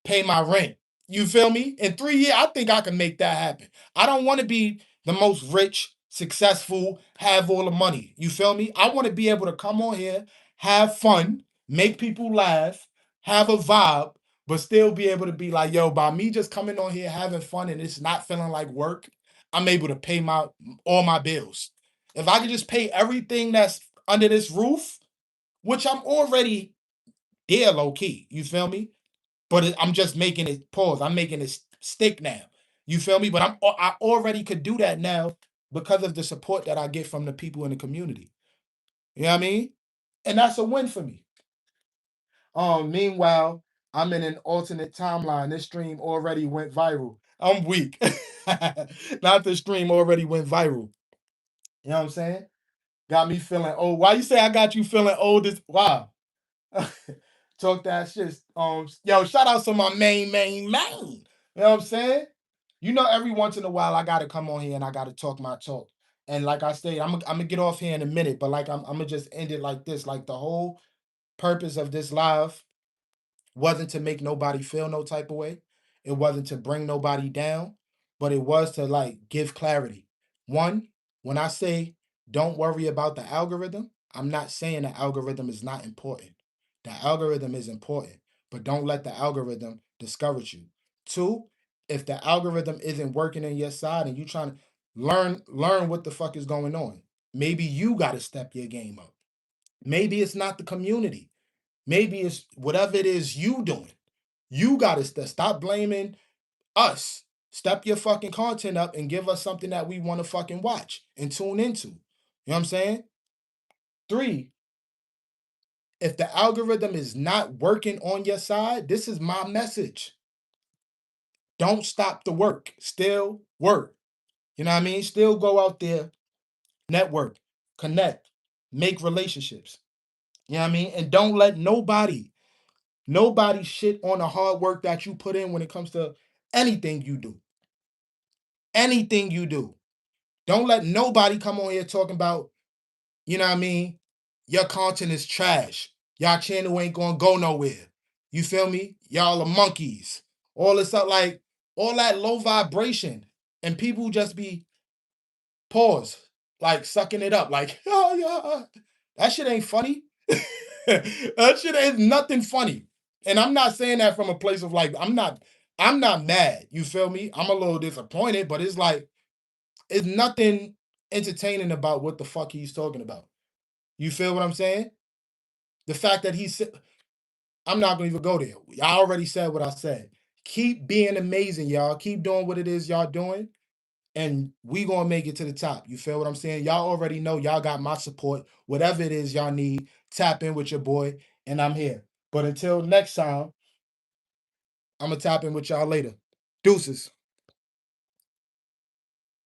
rent. You feel me? In 3 years, I think I can make that happen. I don't want to be the most rich, successful, have all the money. You feel me? I want to be able to come on here, have fun, make people laugh, have a vibe, but still be able to be like, yo, by me just coming on here having fun and it's not feeling like work, I'm able to pay all my bills. If I could just pay everything that's under this roof, which I'm already there low key. You feel me? But I'm just making it pause. I'm making it stick now. You feel me? But I already could do that now because of the support that I get from the people in the community. You know what I mean? And that's a win for me. Meanwhile, I'm in an alternate timeline. This stream already went viral. I'm weak. Not the stream already went viral. You know what I'm saying? Got me feeling old. Why you say I got you feeling old as wow? Talk that shit. Yo, shout out to my main. You know what I'm saying? You know, every once in a while I gotta come on here and I gotta talk my talk. And like I say, I'm gonna get off here in a minute, but like I'm gonna just end it like this. Like the whole purpose of this live wasn't to make nobody feel no type of way. It wasn't to bring nobody down, but it was to like give clarity. One, when I say don't worry about the algorithm, I'm not saying the algorithm is not important. The algorithm is important, but don't let the algorithm discourage you. Two, if the algorithm isn't working in your side and you trying to learn what the fuck is going on. Maybe you got to step your game up. Maybe it's not the community. Maybe it's whatever it is you doing. You got to stop blaming us. Step your fucking content up and give us something that we want to fucking watch and tune into. You know what I'm saying? Three, if the algorithm is not working on your side, this is my message. Don't stop the work. Still work. You know what I mean? Still go out there, network, connect, make relationships. You know what I mean? And don't let nobody shit on the hard work that you put in when it comes to anything you do. Anything you do. Don't let nobody come on here talking about, you know what I mean? Your content is trash. Y'all channel ain't gonna go nowhere. You feel me? Y'all are monkeys. All this stuff, like all that low vibration. And people just be pause, like sucking it up, like, oh yeah. That shit ain't funny. That shit ain't nothing funny. And I'm not saying that from a place of like, I'm not mad. You feel me? I'm a little disappointed, but it's like, it's nothing entertaining about what the fuck he's talking about. You feel what I'm saying? The fact that I'm not gonna even go there. I already said what I said. Keep being amazing, y'all. Keep doing what it is y'all doing, and we gonna make it to the top. You feel what I'm saying? Y'all already know y'all got my support. Whatever it is y'all need, tap in with your boy, and I'm here. But until next time, I'm gonna tap in with y'all later. Deuces.